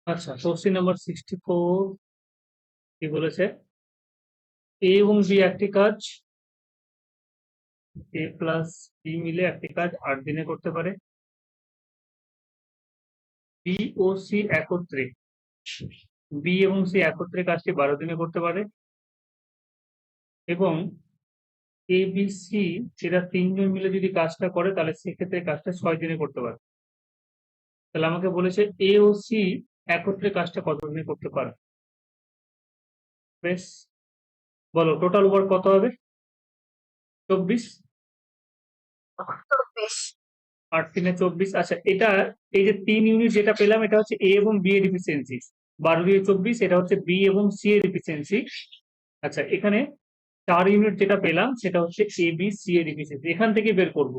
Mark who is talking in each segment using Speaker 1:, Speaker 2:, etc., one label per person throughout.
Speaker 1: আচ্ছা, question number 64 কি বলেছে? এ এবং বি একটি কাজ, এ প্লাস বি মিলে একটি কাজ 8 দিনে করতে পারে। বি ও সি একত্রে, বি এবং সি একত্রে কাজটি 12 দিনে করতে পারে এবং এ বি সি এরা তিনজন মিলে যদি কাজটা করে তাহলে সেক্ষেত্রে কাজটা 6 দিনে করতে পারে। তাহলে আমাকে বলেছে এ ও সি একত্রে কাজটা কত দিনে করতে পারে? বেশ, বলো টোটাল ওয়ার্ক কত হবে? 24। 8 3 24। আচ্ছা, এটা এই যে 3 ইউনিট যেটা পেলাম এটা হচ্ছে এ এবং বি এর এফিসিয়েন্সি। 12 দিয়ে 24 এটা হচ্ছে বি এবং সি এর এফিসিয়েন্সি। আচ্ছা, এখানে 4 ইউনিট যেটা পেলাম সেটা হচ্ছে এ বি সি এর এফিসিয়েন্সি, এখান থেকে বের করব।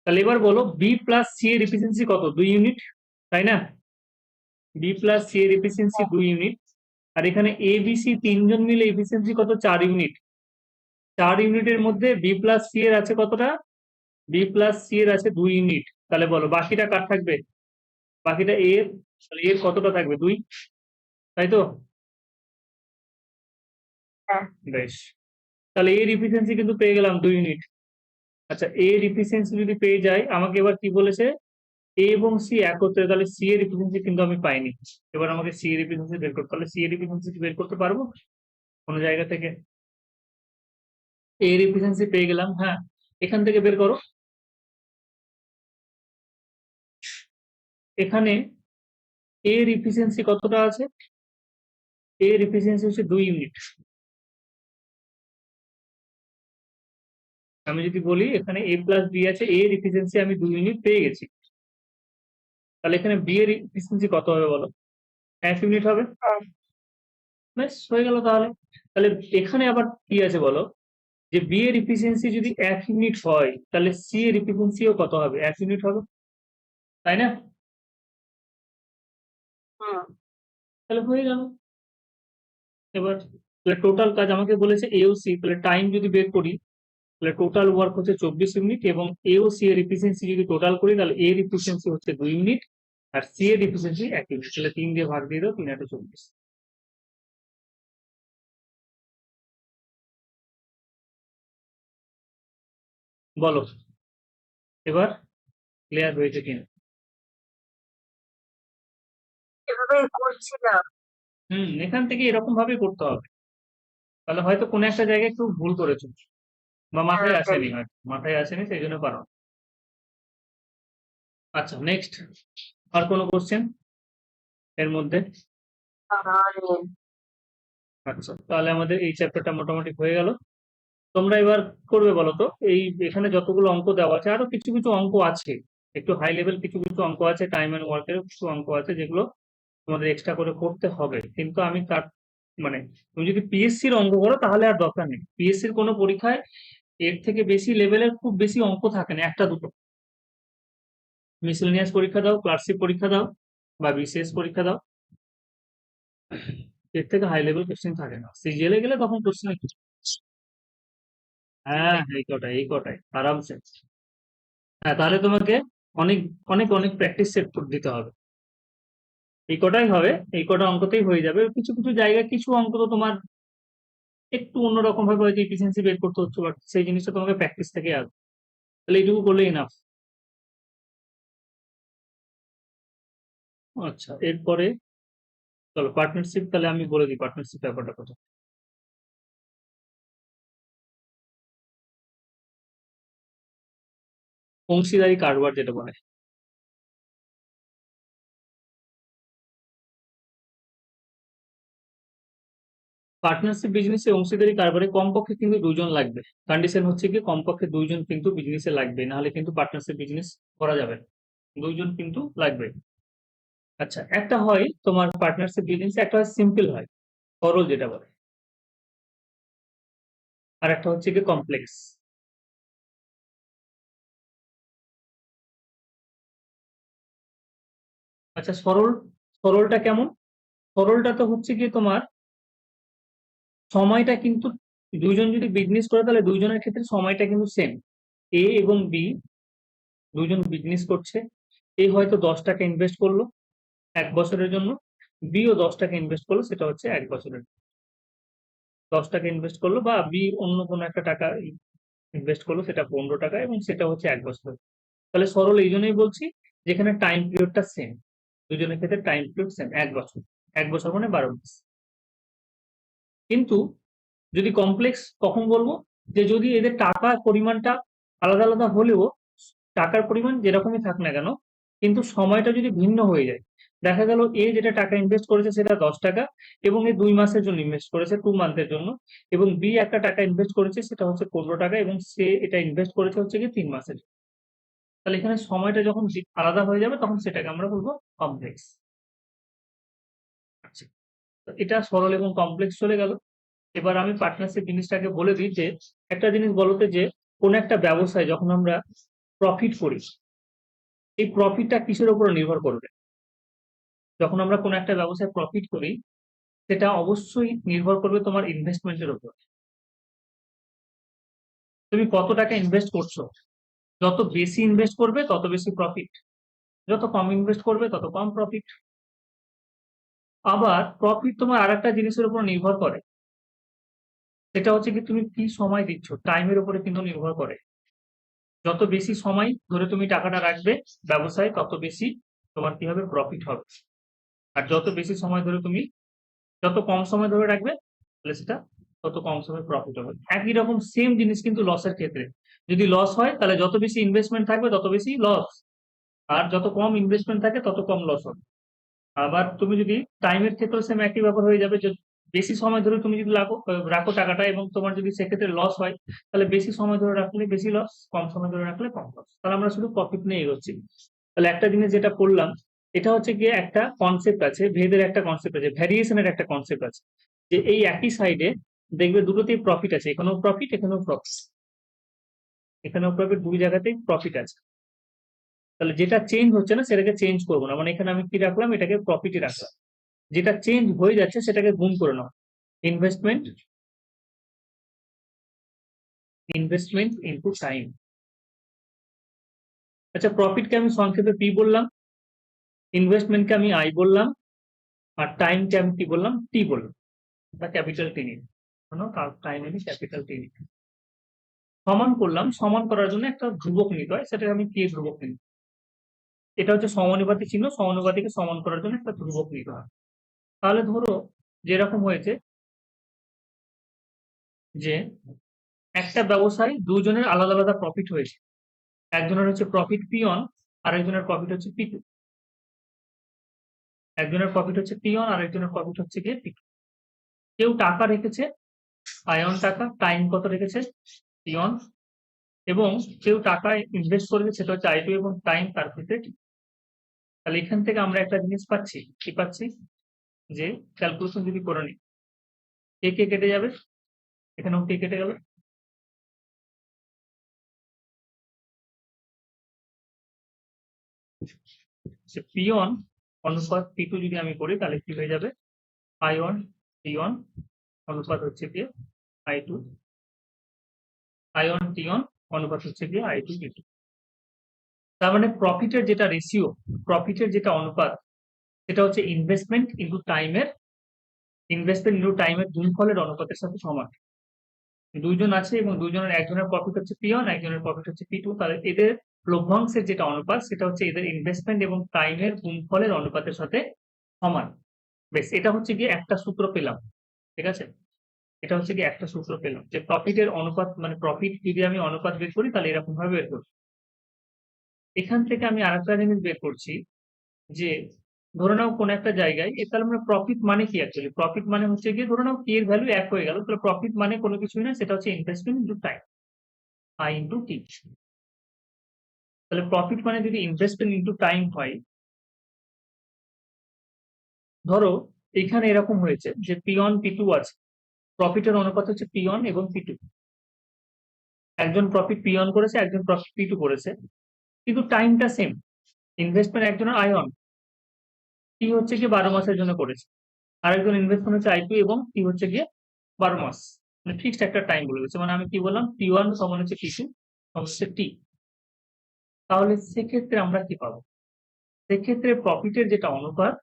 Speaker 1: তাহলে এবার বলো বি প্লাস সি এর এফিসিয়েন্সি কত? 2 ইউনিট, তাই না? বি প্লাস সি এর এফিসিয়েন্সি 2 ইউনিট, আর এখানে এ বি সি তিনজন মিলে এফিসিয়েন্সি কত? 4 ইউনিট। 4 ইউনিটের মধ্যে বি প্লাস সি এর আছে কতটা? বি প্লাস সি এর আছে 2 ইউনিট। তাহলে বলো বাকিটা কার থাকবে? বাকিটা এর। তাহলে এর কতটা থাকবে? 2, তাই তো? বেশ, তাহলে এর এফিসিয়েন্সি কিন্তু পেয়ে গেলাম 2 ইউনিট। আচ্ছা, এর এফিসিয়েন্সি যদি পেয়ে যাই, আমাকে এবার কি বলেছে? এ এবং সি একত্রে, তাহলে সি এর এফিসিয়েন্সি কিন্তু আমি পাইনি। এবার আমাকে সি এর এফিসিয়েন্সি বের করতে, তাহলে সি এর এফিসিয়েন্সি বের করতে পারবো কোনো জায়গা থেকে? এর এফিসিয়েন্সি পেয়ে গেলাম, হ্যাঁ, এখান থেকে বের করো। এখানে এর এফিসিয়েন্সি কতটা আছে? এর এফিসিয়েন্সি হচ্ছে 2 ইউনিট। আমি যদি বলি এখানে এ প্লাস বি আছে, এর এফিসিয়েন্সি আমি 2 ইউনিট পেয়ে গেছি। তাহলে এখানে বি এর এফিসিয়েন্সি কত হবে বলো? 1 ইউনিট হবে। ব্যাস, হয়ে গেল তাহলে। তাহলে এখানে আবার কি আছে বলো? যে বি এর এফিসিয়েন্সি যদি 1 ইউনিট হয় তাহলে সি এর এফিসিয়েন্সিও কত হবে? 1 ইউনিট হবে, তাই না? তাহলে হয়ে গেল। এবার তাহলে টোটাল কাজ আমাকে বলেছে এ ও সি, তাহলে টাইম যদি বের করি তাহলে টোটাল ওয়ার্ক হচ্ছে 24 ইউনিট এবং এ ও সি এর এফিসিয়েন্সি যদি টোটাল করি তাহলে এর এফিসিয়েন্সি হচ্ছে 2 ইউনিট আর সি এর এফিসিয়েন্সি 1 ইউনিট। তাহলে 3 দিয়ে ভাগ দিয়ে দাও, 3 8 24। বলো এবার ক্লিয়ার হয়েছে কিনা? এখান থেকে এরকম ভাবে করতে হবে। তাহলে হয়তো কোনো একটা জায়গায় একটু ভুল করেছো বা মাথায় আসেনি, হয়তো মাথায় আসেনি সেই জন্য পারো। আচ্ছা, নেক্সট আর কোনো কোশ্চেন এর মধ্যে? আচ্ছা, তাহলে আমাদের এই চ্যাপ্টারটা মোটামুটি হয়ে গেল। তোমরা এবার করবে বলো তো, এই এখানে যতগুলো অঙ্ক দেওয়া আছে আরো কিছু কিছু অঙ্ক আছে, একটু হাই লেভেল কিছু কিছু অঙ্ক আছে, টাইম এন্ড ওয়ার্কের কিছু অঙ্ক আছে যেগুলো তোমাদের এক্সট্রা করে করতে হবে। কিন্তু আমি তার মানে তুমি যদি পিএসসির অঙ্ক করো তাহলে আর দরকার নেই। পিএসসির কোনো পরীক্ষায় এর থেকে বেশি লেভেলের খুব বেশি অঙ্ক থাকে না, একটা দুটো। মিসেলেনিয়াস পরীক্ষা দাও, ক্লার্কশিপ পরীক্ষা দাও বা বিসিএস পরীক্ষা দাও, এর থেকে হাই লেভেল কোশ্চেন থাকে না। সিজিএলে গেলে তখন কোশ্চেন একটু। হ্যাঁ, এই কটাই আরামসে। হ্যাঁ, তাহলে তোমাকে অনেক অনেক অনেক প্র্যাকটিস সেট দিতে হবে। এই কটাই হবে, এই কটা অঙ্কতেই হয়ে যাবে। কিছু কিছু জায়গায় কিছু অঙ্ক তো তোমার একটু অন্যরকম ভাবে হয়তো এফিসিয়েন্সি বের করতে হচ্ছে, বাট সেই জিনিসটা তোমাকে প্র্যাকটিস থেকে আসবে। তাহলে এইটুকু করলে ইনাফ। আচ্ছা, এরপরে চলো পার্টনারশিপ, তাহলে আমি বলে দিই পার্টনারশিপ ব্যাপারটা কথা। অংশীদারি কারবার যেটা বলে। পার্টনারশিপ বিজনেসে অংশীদারি কারবারে কমপক্ষে কিন্তু দুজন লাগবে। কন্ডিশন হচ্ছে কি কমপক্ষে দুইজন কিন্তু বিজনেসে লাগবে, নাহলে কিন্তু পার্টনারশিপ বিজনেস করা যাবে না। দুইজন কিন্তু লাগবে। আচ্ছা, একটা হয় তোমার পার্টনারশিপ বিজনেস, একটা হয় সিম্পল হয়, সরল যেটা বলে, আর একটা হচ্ছে কি কমপ্লেক্স। আচ্ছা, সরলটা কেমন? সরলটা তো হচ্ছে কি তোমার সময়টা কিন্তু দুইজন যদি বিজনেস করে তাহলে দুইজনের ক্ষেত্রে সময়টা কিন্তু সেম। এ এবং বি দুইজন বিজনেস করছে। এ হয়তো 10 টাকা ইনভেস্ট করলো, 1 বছরের জন্য, বি ও 10 টাকা ইনভেস্ট করলো, সেটা হচ্ছে 1 বছরের। 10 টাকা ইনভেস্ট করলো বা বি অন্য কোনো একটা টাকা ইনভেস্ট করলো, সেটা 15 টাকা এবং সেটা হচ্ছে 1 বছর। তাহলে সরল এই জন্যই বলছি যেখানে টাইম পিরিয়ডটা সেম, দুজনের ক্ষেত্রে টাইম পিরিয়ড সেম 1 বছর। 1 বছর মানে 12 মাস। কিন্তু যদি কমপ্লেক্স কখন বলবো, যে যদি এদের টাকার পরিমাণটা আলাদা আলাদা হলেও টাকার পরিমাণ যেরকমই থাক না কেন, কিন্তু সময়টা যদি ভিন্ন হয়ে যায়, দেখা গেল এ যেটা টাকা ইনভেস্ট করেছে সেটা 10 টাকা এবং এ 2 মাসের জন্য ইনভেস্ট করেছে, 2 মান্থের জন্য, এবং বি একটা টাকা ইনভেস্ট করেছে সেটা হচ্ছে 15 টাকা এবং সে এটা ইনভেস্ট করেছে হচ্ছে কি 3 মাসের জন্য। তাহলে এখানে সময়টা যখন আলাদা হয়ে যাবে তখন সেটাকে আমরা বলবো কমপ্লেক্স। আচ্ছা, তো এটা সরল এবং কমপ্লেক্স চলে গেল। এবার আমি পার্টনারশিপ জিনিসটাকে বলে দিই যে একটা জিনিস বলতে, যে কোন একটা ব্যবসায় যখন আমরা প্রফিট করি, এই প্রফিটটা কিসের উপর নির্ভর করবে? যখন আমরা কোন একটা ব্যবসায় প্রফিট করি, সেটা অবশ্যই নির্ভর করবে তোমার ইনভেস্টমেন্টের উপর। তুমি কত টাকা ইনভেস্ট করছো, যত বেশি ইনভেস্ট করবে তত বেশি প্রফিট, যত কম ইনভেস্ট করবে তত কম প্রফিট। আবার প্রফিট তোমার আরেকটা জিনিসের উপর নির্ভর করে, সেটা হচ্ছে কি তুমি কি সময় দিচ্ছ, টাইমের উপরে কিন্তু নির্ভর করে। যত বেশি সময় ধরে তুমি টাকাটা রাখবে ব্যবসায়, তত বেশি তোমার কি হবে, প্রফিট হবে। আর যত বেশি সময় ধরে তুমি, যত কম সময় ধরে রাখবে, তাহলে সেটা তত কম সময় প্রফিট হবে। একই রকম সেম জিনিস কিন্তু লসের ক্ষেত্রে, যদি লস হয় তাহলে যত বেশি ইনভেস্টমেন্ট থাকবে তত বেশি লস, আর যত কম ইনভেস্টমেন্ট থাকে তত কম লস হবে। আবার তুমি যদি টাইমের ক্ষেত্রে সেম একই ব্যাপার হয়ে যাবে, যে বেশি সময় ধরে তুমি যদি রাখো টাকাটা এবং তোমার যদি সেক্ষেত্রে লস হয়, তাহলে বেশি সময় ধরে রাখলে বেশি লস, কম সময় ধরে রাখলে কম লস। তাহলে আমরা শুধু প্রফিট নিয়ে এগোচ্ছি। তাহলে একটা জিনিস যেটা পড়লাম, এটা হচ্ছে গিয়ে একটা কনসেপ্ট আছে, ভেদের একটা কনসেপ্ট আছে, ভ্যারিয়েশনের একটা কনসেপ্ট আছে, যে এই একই সাইডে দেখবে দুটোতেই প্রফিট আছে, এখানেও প্রফিট এখানেও প্রফিট, এখানেও প্রফিট, দুই জায়গাতেই প্রফিট আছে। তাহলে যেটা চেঞ্জ হচ্ছে না সেটাকে চেঞ্জ করবো না, মানে এখানে আমি কি রাখলাম, এটাকে প্রফিটই রাখলাম। যেটা চেঞ্জ হয়ে যাচ্ছে সেটাকে গুণ করে নাও, ইনভেস্টমেন্ট, ইনভেস্টমেন্ট ইনটু টাইম। আচ্ছা, প্রফিটকে আমি সংক্ষেপে পি বললাম, ইনভেস্টমেন্টকে আমি আই বললাম, আর টাইমকে আমি কি বললাম, টি বললাম, বা ক্যাপিটাল টি নিই, টাইম আমি ক্যাপিটাল টি নিই। সমান করলাম, সমান করার জন্য একটা ধ্রুবক নিতে হয়, সেটা আমি কে ধ্রুবক নিই। এটা হচ্ছে সমানুপাতিক চিহ্ন, সমানুপাতিকে সমান করার জন্য একটা ধ্রুবক নিতে হয়। তাহলে ধরো যেরকম হয়েছে, যে একটা ব্যবসায় দুজনের আলাদা আলাদা প্রফিট হয়েছে, একজনের হচ্ছে প্রফিট পি অন, আর একজনের প্রফিট হচ্ছে পি টু। একজনের প্রফিট হচ্ছে পি অন, আর একজনের প্রফিট হচ্ছে গিয়ে পি টু। কেউ টাকা রেখেছে আয়ন টাকা, টাইম কত রেখেছে পি অন, এবং কেউ টাকা ইনভেস্ট করেছে সেটা হচ্ছে আই টু, এবং টাইম তার ক্ষেত্রে টি। তাহলে এখান থেকে আমরা একটা জিনিস পাচ্ছি, কি পাচ্ছি, যে ক্যালকুলেশন যদি করে নিই, কে কে কেটে যাবে, এখানেও কে কেটে গেল, পি অন অনুপাত পি টু যদি আমি করি তাহলে কি হয়ে যাবে, আই ওয়ান টি ওয়ান অনুপাত হচ্ছে গিয়ে I two, I one T one অনুপাত হচ্ছে গিয়ে আই টু টি টু। তার মানে প্রফিটের যেটা রেশিও, প্রফিটের যেটা অনুপাত, সেটা হচ্ছে ইনভেস্টমেন্ট ইন্টু টাইমের, ইনভেস্টমেন্ট ইন্টু টাইমের গুণফলের অনুপাতের সাথে সমান। দুইজন আছে এবং দুইজনের একজনের প্রফিট হচ্ছে পি ওয়ান, একজনের প্রফিট হচ্ছে পি টু, তাহলে এদের লভ্যাংশের যেটা অনুপাত সেটা হচ্ছে এদের ইনভেস্টমেন্ট এবং টাইমের গুণফলের অনুপাতের সাথে সমান। বেশ, এটা হচ্ছে গিয়ে একটা সূত্র পেলাম, ঠিক আছে। এটা হচ্ছে কি একটা সূত্র পেলাম, যে প্রফিটের অনুপাত, মানে প্রফিট যদি আমি অনুপাত বের করি তাহলে এরকম ভাবে বের করব। এখান থেকে আমি আরেকটা জিনিস বের করছি, যে ধরে নাও কোন একটা জায়গায়, তাহলে আমরা প্রফিট মানে কি, অ্যাকচুয়ালি প্রফিট মানে হচ্ছে গিয়ে ধরে নাও টি এর ভ্যালু 1 হয়ে গেল, তাহলে প্রফিট মানে কোনো কিছুই না, সেটা হচ্ছে investment into time, I into T. তাহলে প্রফিট মানে যদি ইনভেস্টমেন্ট ইন্টু টাইম হয়, ধরো এখানে এরকম হয়েছে যে পি ওয়ান পি টু আছে, প্রফিটের অনুপাত হচ্ছে পি ওয়ান এবং পি টু, একজন প্রফিট পি ওয়ান করেছে, একজন প্রফিট পি টু করেছে, কিন্তু টাইমটা সেম। ইনভেস্টমেন্ট একজনের আই ওয়ান, টি হচ্ছে গিয়ে 12 মাসের জন্য করেছে, আরেকজন ইনভেস্টমেন্ট হচ্ছে আই টু এবং টি হচ্ছে গিয়ে 12 মাস, মানে ফিক্সড একটা টাইম বলে দিচ্ছে। মানে আমি কি বললাম, টি ওয়ান সমান হচ্ছে টি টু সমান হচ্ছে টি। তাহলে সেক্ষেত্রে আমরা কি পাবো, সেক্ষেত্রে প্রফিটের যেটা অনুপাত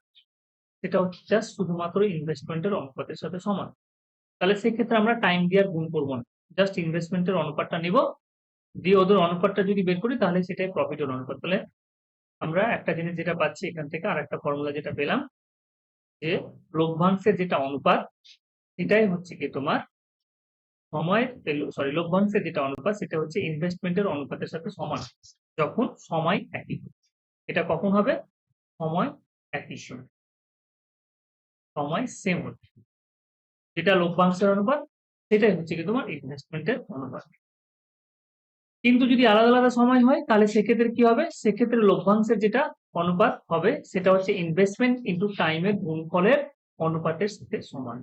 Speaker 1: সেটা হচ্ছে জাস্ট শুধুমাত্র ইনভেস্টমেন্টের অনুপাতের সাথে সমান। তাহলে সেক্ষেত্রে আমরা টাইম দিয়ে আর গুণ করবো না, জাস্ট ইনভেস্টমেন্টের অনুপাতটা নিব, দিয়ে ওদের অনুপাতটা যদি বের করি তাহলে সেটাই প্রফিটের অনুপাত। তাহলে আমরা একটা জিনিস যেটা পাচ্ছি এখান থেকে, আর একটা ফর্মুলা যেটা পেলাম, যে লভ্যাংশের যেটা অনুপাত সেটাই হচ্ছে কি তোমার লভ্যাংশের যেটা অনুপাত সেটা হচ্ছে ইনভেস্টমেন্টের অনুপাতের সাথে সমান যখন সময় একই। এটা কখন হবে? সময় একই সময় সেম হচ্ছে, যেটা লভ্যাংশের অনুপাত সেটাই হচ্ছে কি তোমার ইনভেস্টমেন্টের অনুপাত। কিন্তু যদি আলাদা আলাদা সময় হয় তাহলে সেক্ষেত্রে কি হবে? সেক্ষেত্রে লভ্যাংশের যেটা অনুপাত হবে সেটা হচ্ছে ইনভেস্টমেন্ট ইন্টু টাইমের গুণফলের অনুপাতের সাথে সমান।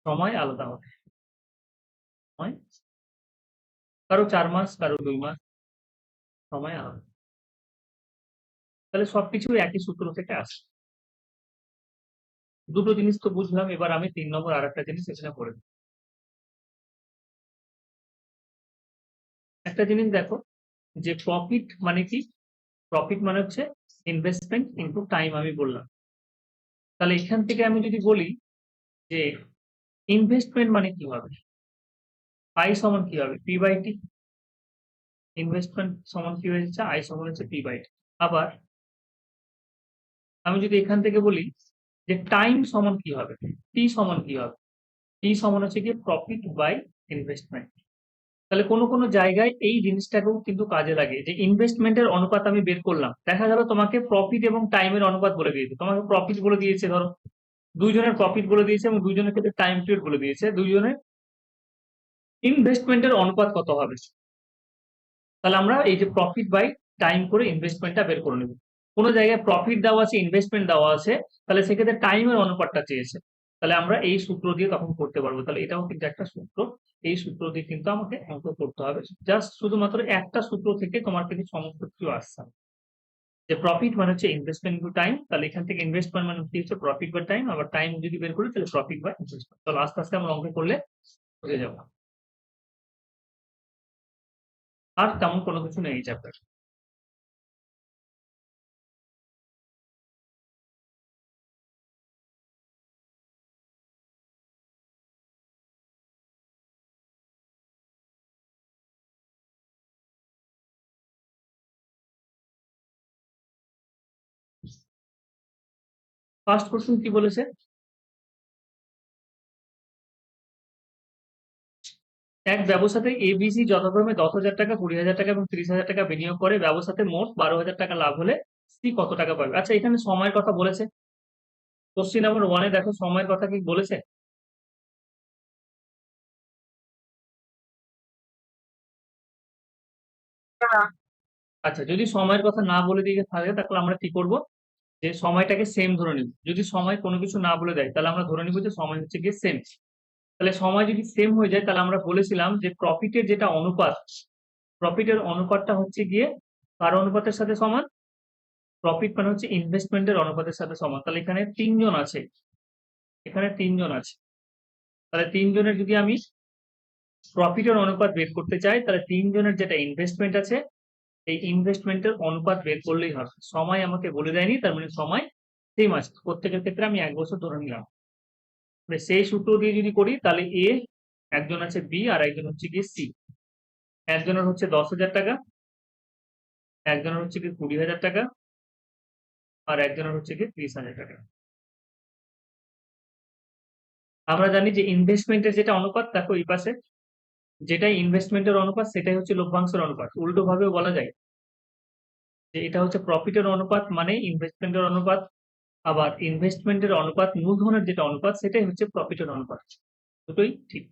Speaker 1: সময় আলাদা হবে, সময় কারো 4 মাস, কারো 2 মাস, সময় আলাদা। তাহলে সবকিছু একই সূত্র থেকে আসে। দুটো জিনিস তো বুঝলাম, এবার আমি 3 নম্বর আর একটা জিনিস এখানে পড়ে দিই। একটা জিনিস দেখো, যে প্রফিট মানে কি? প্রফিট মানে হচ্ছে ইনভেস্টমেন্ট ইন্টু টাইম, আমি বললাম। তাহলে এখান থেকে আমি যদি বলি যে ইনভেস্টমেন্ট মানে কি হবে, আই সমান কি হবে? P by T. ইনভেস্টমেন্ট সমান কি হয়ে যাচ্ছে? আই সমান হচ্ছে পি বাই টি। আবার আমি যদি এখান থেকে বলি যে টাইম সমান কি হবে, টি সমান কি হবে? টি সমান হচ্ছে কি প্রফিট বাই ইনভেস্টমেন্ট। তাহলে কোনো কোনো জায়গায় এই জিনিসটাকেও কিন্তু কাজে লাগে, যে ইনভেস্টমেন্টের অনুপাত আমি বের করলাম, দেখা গেল তোমাকে প্রফিট এবং টাইমের অনুপাত বলে দিয়েছে, তোমাকে প্রফিট বলে দিয়েছে, ধরো দুইজনের প্রফিট বলে দিয়েছে এবং দুইজনের ক্ষেত্রে টাইম পিরিয়ড বলে দিয়েছে, দুইজনের ইনভেস্টমেন্টের অনুপাত কত হবে। তাহলে আমরা এই যে প্রফিট বাই টাইম করে ইনভেস্টমেন্টটা বের করে নেব। কোনো জায়গায় প্রফিট দেওয়া আছে, ইনভেস্টমেন্ট দেওয়া আছে, তাহলে সেক্ষেত্রে টাইমের অনুপাতটা চেয়েছে, তাহলে আমরা এই সূত্র দিয়ে তখন করতে পারবো। তাহলে এটাও কিন্তু একটা সূত্র, এই সূত্র দিয়ে কিন্তু আমাকে অঙ্ক করতে হবে। জাস্ট শুধুমাত্র একটা সূত্র থেকে তোমার কিন্তু সমস্ত কিছু আসছে, যে প্রফিট মানে হচ্ছে ইনভেস্টমেন্ট টু টাইম, তাহলে এখান থেকে ইনভেস্টমেন্ট মানে হচ্ছে প্রফিট বাই টাইম, আবার টাইম যদি বের করি তাহলে প্রফিট বাই ইনভেস্টমেন্ট। তাহলে আস্তে আস্তে আমরা অঙ্ক করলে হয়ে যাবো, আর তেমন কোনো কিছু নেই এই চ্যাপ্টার। ফার্স্ট কোশ্চেন কি বলেছে? এক ব্যবসাতে এবিসি যথাক্রমে 10,000 টাকা, 20,000 টাকা এবং 30,000 টাকা বিনিয়োগ করে ব্যবসাতে মোট 12,000 টাকা লাভ হলে সি কত টাকা পাবে? আচ্ছা, এখানে সময়ের কথা বলেছে। কোশ্চেন নাম্বার 1-এ দেখো সময়ের কথা কি বলেছে। আচ্ছা, যদি সময়ের কথা না বলে দিয়ে থাকে তাহলে আমরা কি করব, যে সময়টাকে সেম ধরে নিব। যদি সময় কোনো কিছু না বলে দেয় তাহলে আমরা ধরে নিব যে সময় হচ্ছে গিয়ে সেম। তাহলে সময় যদি সেম হয়ে যায় তাহলে আমরা বলেছিলাম যে প্রফিটের যেটা অনুপাত, প্রফিটের অনুপাতটা হচ্ছে গিয়ে কার অনুপাতের সাথে সমান? প্রফিট মানে হচ্ছে ইনভেস্টমেন্টের অনুপাতের সাথে সমান। তাহলে এখানে 3 জন আছে, এখানে 3 জন আছে, তাহলে 3 জনের যদি আমি প্রফিটের অনুপাত বের করতে চাই তাহলে 3 জনের যেটা ইনভেস্টমেন্ট আছে এই ইনভেস্টমেন্টের অনুপাত বের করলেই হবে। সময় আমাকে বলে দেয়নি, তার মানে সময় সেম আছে, প্রত্যেকের ক্ষেত্রে আমি 1 বছর ধরে নিলাম। সেই সূত্র দিয়ে যদি করি তাহলে এ, একজন আছে বি, আর একজন হচ্ছে গিয়ে সি। একজনের হচ্ছে 10,000 টাকা, একজনের হচ্ছে গিয়ে 20,000 টাকা, আর একজনের হচ্ছে গিয়ে 30,000 টাকা। আমরা জানি যে ইনভেস্টমেন্টের যেটা অনুপাত, দেখো এই পাশে যেটাই ইনভেস্টমেন্টের অনুপাত সেটাই হচ্ছে লভ্যাংশের অনুপাত। উল্টো ভাবেও বলা যায় যে এটা হচ্ছে প্রফিটের অনুপাত মানে ইনভেস্টমেন্টের অনুপাত, আবার ইনভেস্টমেন্টের অনুপাত মূলধনের যেটা অনুপাত সেটাই হচ্ছে প্রফিটের অনুপাত। দুটোই ঠিক।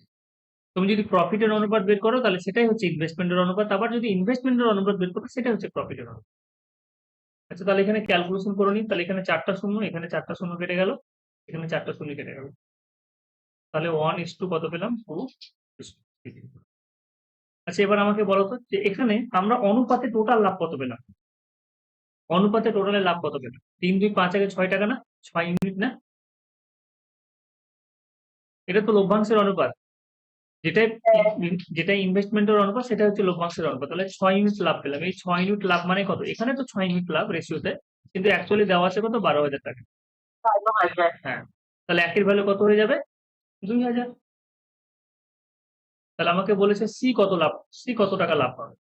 Speaker 1: তুমি যদি প্রফিটের অনুপাত বের করো তাহলে সেটাই হচ্ছে ইনভেস্টমেন্টের অনুপাত, আবার যদি ইনভেস্টমেন্টের অনুপাত বের করো সেটা হচ্ছে প্রফিটের অনুপাত। আচ্ছা, তাহলে এখানে ক্যালকুলেশন করে নিই। তাহলে এখানে 4টা শূন্য, এখানে 4টা শূন্য কেটে গেল, এখানে 4টা শূন্য কেটে গেল, তাহলে 1:2 কত পেলাম? 2:3। আচ্ছা, এবার আমাকে বলো তো যে এখানে আমরা অনুপাতে টোটাল লাভ কত পেলাম? অনুপাতে টোটালের লাভ কত পেলাম? 3, 2, 5 আগে 6 টাকা না, 6 ইউনিট না? এটা তো লভ্যাংশের অনুপাত। যেটা যেটা ইনভেস্টমেন্টের অনুপাত সেটা হচ্ছে লভ্যাংশের অনুপাত। তাহলে 6 ইউনিট লাভ পেলাম। এই 6 ইউনিট লাভ মানে কত? এখানে তো 6 ইউনিট লাভ রেশিওতে, কিন্তু অ্যাকচুয়ালি দেওয়া আছে কত? 12,000 টাকা। হ্যাঁ, তাহলে একের ভ্যালু কত হয়ে যাবে? 2,000। তাহলে আমাকে বলেছে সি কত লাভ, সি কত টাকা লাভ পাবে।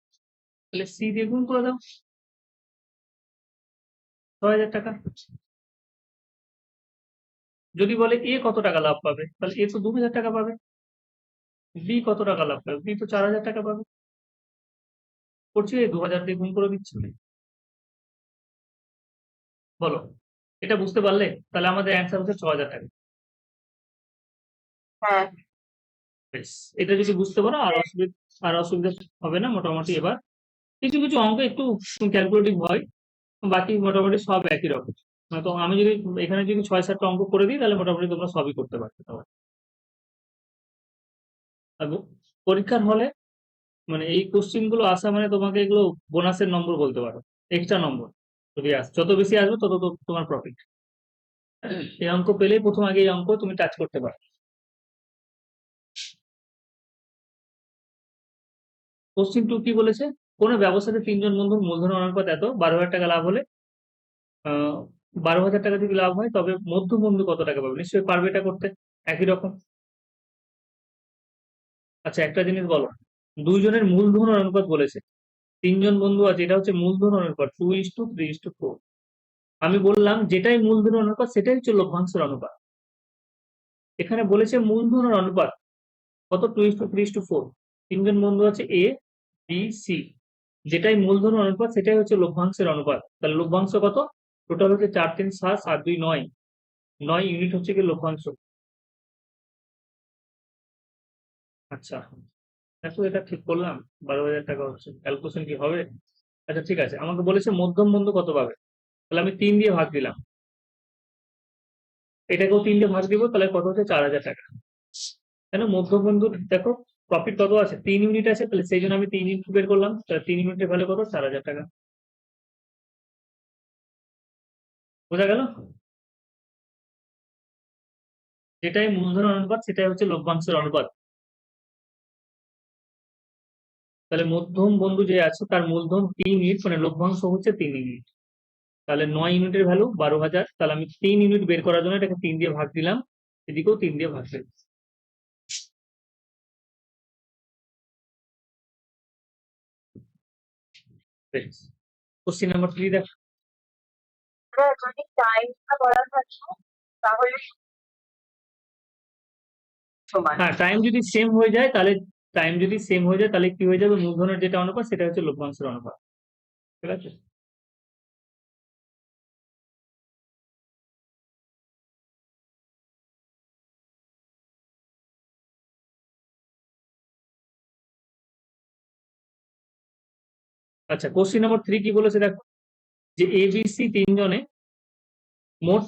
Speaker 1: তাহলে সি দিয়ে গুণ করে দাও, 6,000 টাকা। যদি বলে এ কত টাকা লাভ পাবে, তাহলে এ তো 2,000 টাকা পাবে। বি কত টাকা লাভ পাবে? বি তো 4,000 টাকা পাবে। করছি, এই 2,000 দিয়ে গুণ করে দিচ্ছি। বলো, এটা বুঝতে পারলে? তাহলে আমাদের অ্যান্সার হচ্ছে 6,000 টাকা।
Speaker 2: হ্যাঁ,
Speaker 1: বেশ, এটা যদি বুঝতে পারো আর অসুবিধা হবে না মোটামুটি। এবার কিছু কিছু অঙ্ক একটু ক্যালকুলেটিভ হয়, বাকি মোটামুটি সব একই রকম। তো আমি যদি এখানে যদি 6-7টা অঙ্ক করে দিই, তাহলে মোটামুটি তোমরা সবই করতে পারবে। আর পরীক্ষার হলে মানে এই কোশ্চিন গুলো আসা মানে তোমাকে এগুলো বোনাসের নম্বর বলতে পারো, এক্সট্রা নম্বর। যদি যত বেশি আসবে তত তো তোমার প্রফিট। এই অঙ্ক পেলেই প্রথম আগে এই অঙ্ক তুমি টাচ করতে পারো। কোশ্চিন 2 কি বলেছে? কোন ব্যবসাতে 3 জন বন্ধুর মূলধন অনুপাত এত, 12,000 টাকা লাভ হলে 12,000 টাকা যদি লাভ হয় তবে মধ্যম বন্ধু কত টাকা পাবে? নিশ্চয়ই পারবে এটা করতে, একই রকম। আচ্ছা, একটা জিনিস বলো, 2 জনের মূলধন অনুপাত বলেছে, 3 জন বন্ধু আছে, এটা হচ্ছে মূলধন অনুপাত 2:3:4। আমি বললাম যেটাই মূলধন অনুপাত সেটাই হচ্ছে লভ্যাংশের অনুপাত। এখানে বলেছে মূলধনের অনুপাত কত? 2:3:4। 3 জন বন্ধু আছে এ, বি, সি, যেটাই মূলধন অনুপাত সেটাই হচ্ছে লভ্যাংশের অনুপাত। তাহলে লভ্যাংশ কত? টোটাল হচ্ছে 4, 3, 7, 7, 2, 9। 9 ইউনিট হচ্ছে কি লভ্যাংশ। আচ্ছা, দেখো এটা ঠিক করলাম, 12,000 টাকা হচ্ছে। ক্যালকুলেশন কি হবে? আচ্ছা ঠিক আছে, আমাকে বলেছে মধ্যম বন্ধু কত পাবে, তাহলে আমি 3 দিয়ে ভাগ দিলাম, এটাকেও 3 দিয়ে ভাগ দিব, তাহলে কত হচ্ছে? 4,000 টাকা। কেন? মধ্যম বন্ধু দেখো প্রফিট কত আছে? 3 ইউনিট আছে, তাহলে সেই জন্য আমি 3 ইউনিট বের করলাম, তাহলে 3 ইউনিটের ভ্যালু কত? 4,000 টাকা। বোঝা গেল? যেটাই মূলধন অনুপাত সেটাই হচ্ছে লভ্যাংশের অনুপাত। তাহলে মধ্যম বন্ধু যে আছে তার মূলধন 3 ইউনিট, মানে লভ্যাংশ হচ্ছে 3 ইউনিট। তাহলে 9 ইউনিটের ভ্যালু 12,000। তাহলে আমি 3 ইউনিট বের করার জন্য এটাকে 3 দিয়ে ভাগ দিলাম, এদিকেও 3 দিয়ে ভাগ দিলাম। কোশ্চিন নাম্বার 3 দেখ।
Speaker 2: যদি টাইমটা বলা থাকে তাহলে সমান।
Speaker 1: হ্যাঁ, টাইম যদি সেম হয়ে যায় তাহলে কি হয়ে যাবে? মূলধনের যেটা অনুপাত সেটা হচ্ছে লভ্যাংশের অনুপাত। ঠিক আছে? আচ্ছা, কোশ্চিন নাম্বার 3 কি বলেছে দেখো, যে এ বি সি 3 জনে মোট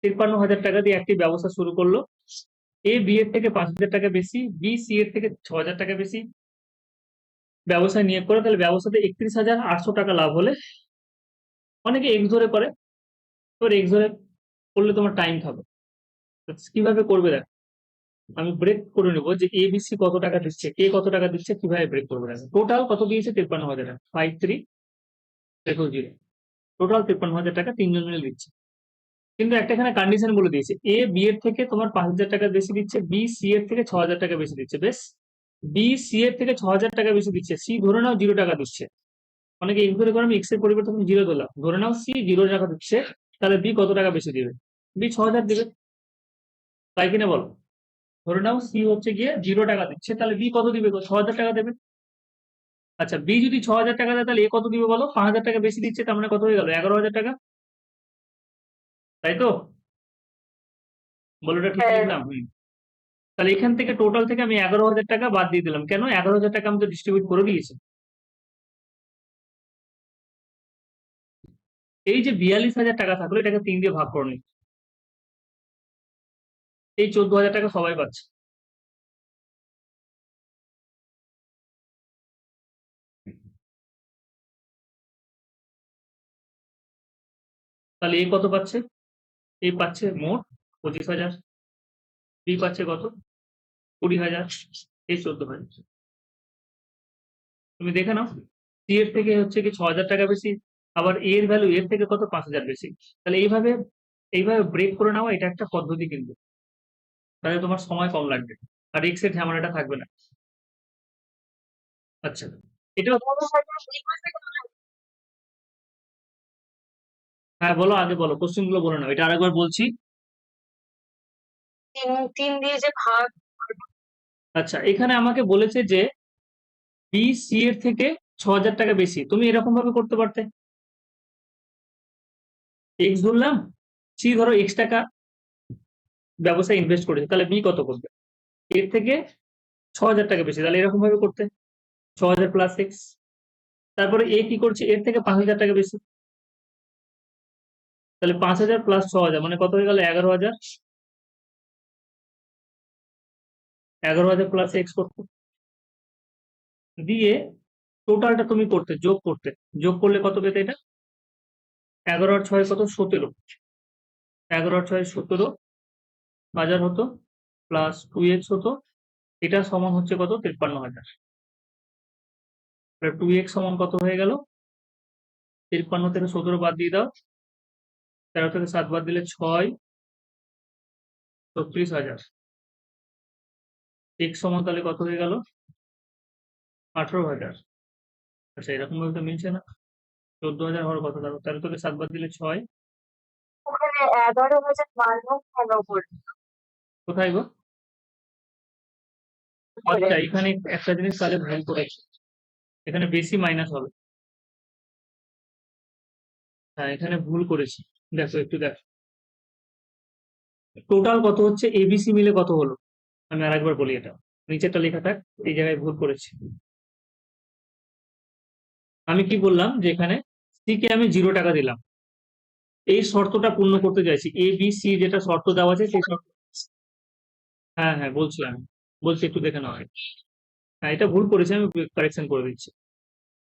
Speaker 1: 53,000 টাকা দিয়ে একটি ব্যবসা শুরু করলো। এ বি এর থেকে 5,000 টাকা বেশি, বি সি এর থেকে 6,000 টাকা বেশি ব্যবসায় নিয়োগ করে, তাহলে ব্যবসাতে 31,800 টাকা লাভ হলে, অনেকে এক্স ধরে করে, এবার এক্স ধরে করলে তোমার টাইম থাকবে। কিভাবে করবে দেখ, আমি ব্রেক করে নেবো যে এ বি সি কত টাকা দিচ্ছে, কে কত টাকা দিচ্ছে, কিভাবে ব্রেক করবে দেখো। টোটাল কত দিয়েছে? 53,000 টাকা, 53,000। টোটাল 53,000 টাকা 3 জন মিলে দিচ্ছে। কিন্তু একটা এখানে কন্ডিশন বলে দিয়েছে, এ বি এর থেকে তোমার 5,000 টাকা বেশি দিচ্ছে, বি সি এর থেকে 6,000 টাকা বেশি দিচ্ছে। বেশ, বি সি এর থেকে 6,000 টাকা বেশি দিচ্ছে, সি ধরে নাও 0 টাকা দিচ্ছে। অনেকে এক্স ধরে করে, আমি এক্স এর পরিবর্তে 0 দিলাম, ধরে নাও সি 0 টাকা দিচ্ছে, তাহলে বি কত টাকা বেশি দিবে? বি 6,000 দিবে, তাই কিনা বলো? ধরে নাও সি হচ্ছে গিয়ে 0 টাকা দিচ্ছে, তাহলে বি কত দিবে? 6,000 টাকা দেবে। আচ্ছা, বি যদি 6,000 টাকা দেয় তাহলে এ কত দিবে বলো? 5,000 টাকা বেশি দিচ্ছে, তার মানে কত হয়ে গেল? 11,000 টাকা। তাই তো? বলো, এটা ঠিক লিখলাম? তাহলে এখান থেকে টোটাল থেকে আমি 11,000 টাকা বাদ দিয়ে দিলাম। কেন? 11,000 টাকা আমি তো ডিস্ট্রিবিউট করে দিয়েছি। এই যে 42,000 টাকা থাকলো, এটাকে 3 দিয়ে ভাগ করে নিই, এই 14,000 টাকা সবাই পাচ্ছে। তাহলে এ কত পাচ্ছে? এ পাচ্ছে মোট 25,000, বি পাচ্ছে কত? 20,000। এই 14,000। তুমি দেখে নাও, সি এর থেকে হচ্ছে কি 6,000 টাকা বেশি, আবার এ এর ভ্যালু এর থেকে কত 5,000 বেশি। তাহলে এইভাবে ব্রেক করে নেওয়া এটা একটা পদ্ধতি কিন্তু, তাহলে তোমার সময় কম লাগবে আর এক্স এর ঝামেলাটা থাকবে না। আচ্ছা, এটা হ্যাঁ বলো, আগে বলো কোশ্চেন গুলো বলে নাও, এটা আরেকবার বলছি।
Speaker 2: তিন দিয়ে যে ভাগ।
Speaker 1: আচ্ছা, এখানে আমাকে বলেছে যে বি সি এর থেকে 6,000 টাকা বেশি, তুমি এরকম ভাবে করতে পারতে। এক্স ধরলাম, সি ধরো এক্স টাকা ব্যবসায় ইনভেস্ট করেছে, তাহলে বি কত করবে, এর থেকে 6,000 টাকা বেশি, তাহলে এরকম ভাবে করতে 6,000 প্লাস এক্স। তারপরে এ কি করছে, এর থেকে 5,000 টাকা বেশি, তাহলে 5,000 প্লাস 6,000 মানে কত হয়ে গেল 11,000। 11,000 প্লাস এক্স করতে, দিয়ে টোটালটা তুমি করতে যোগ করতে, যোগ করলে কত পেতে এটা, 11 আর 6 কত 17, 11 আর 6 17,000 হতো, প্লাস 2x হতো, এটা সমান হচ্ছে কত 53,000। 2x সমান কত হয়ে গেল, 53 থেকে 17 বাদ দিয়ে দাও, 13 থেকে 7 বাদ দিলে 6, 36,000। x সমান তাহলে কত হয়ে গেল 18,000। আচ্ছা, এরকম ভাবে তো মিলছে না, 14,000 হওয়ার কথা, দেখো 13 থেকে 7 বাদ দিলে 6,
Speaker 2: ওখানে 11,000 মাইনাস কেন করবে?
Speaker 1: কোথায় গো, আচ্ছা এখানে একটা জিনিস তাহলে ভুল করেছি, এখানে বেশি মাইনাস হবে, হ্যাঁ এখানে ভুল করেছি, দেখো একটু দেখো টোটাল কত হচ্ছে, এবিসি মিলে কত হলো। আমি আরেকবার বলি, এটা নিচেরটা লেখা থাক, এই জায়গায় ভুল করেছি। আমি কি বললাম যে এখানে সি কে আমি 0 টাকা দিলাম, এই শর্তটা পূর্ণ করতে চাইছি, এ বি সি যেটা শর্ত দেওয়া আছে সেই শর্ত। হ্যাঁ হ্যাঁ বলছি, আমি বলছি একটু দেখে নাও। হ্যাঁ এটা ভুল করেছি, আমি কারেকশন করে দিচ্ছি।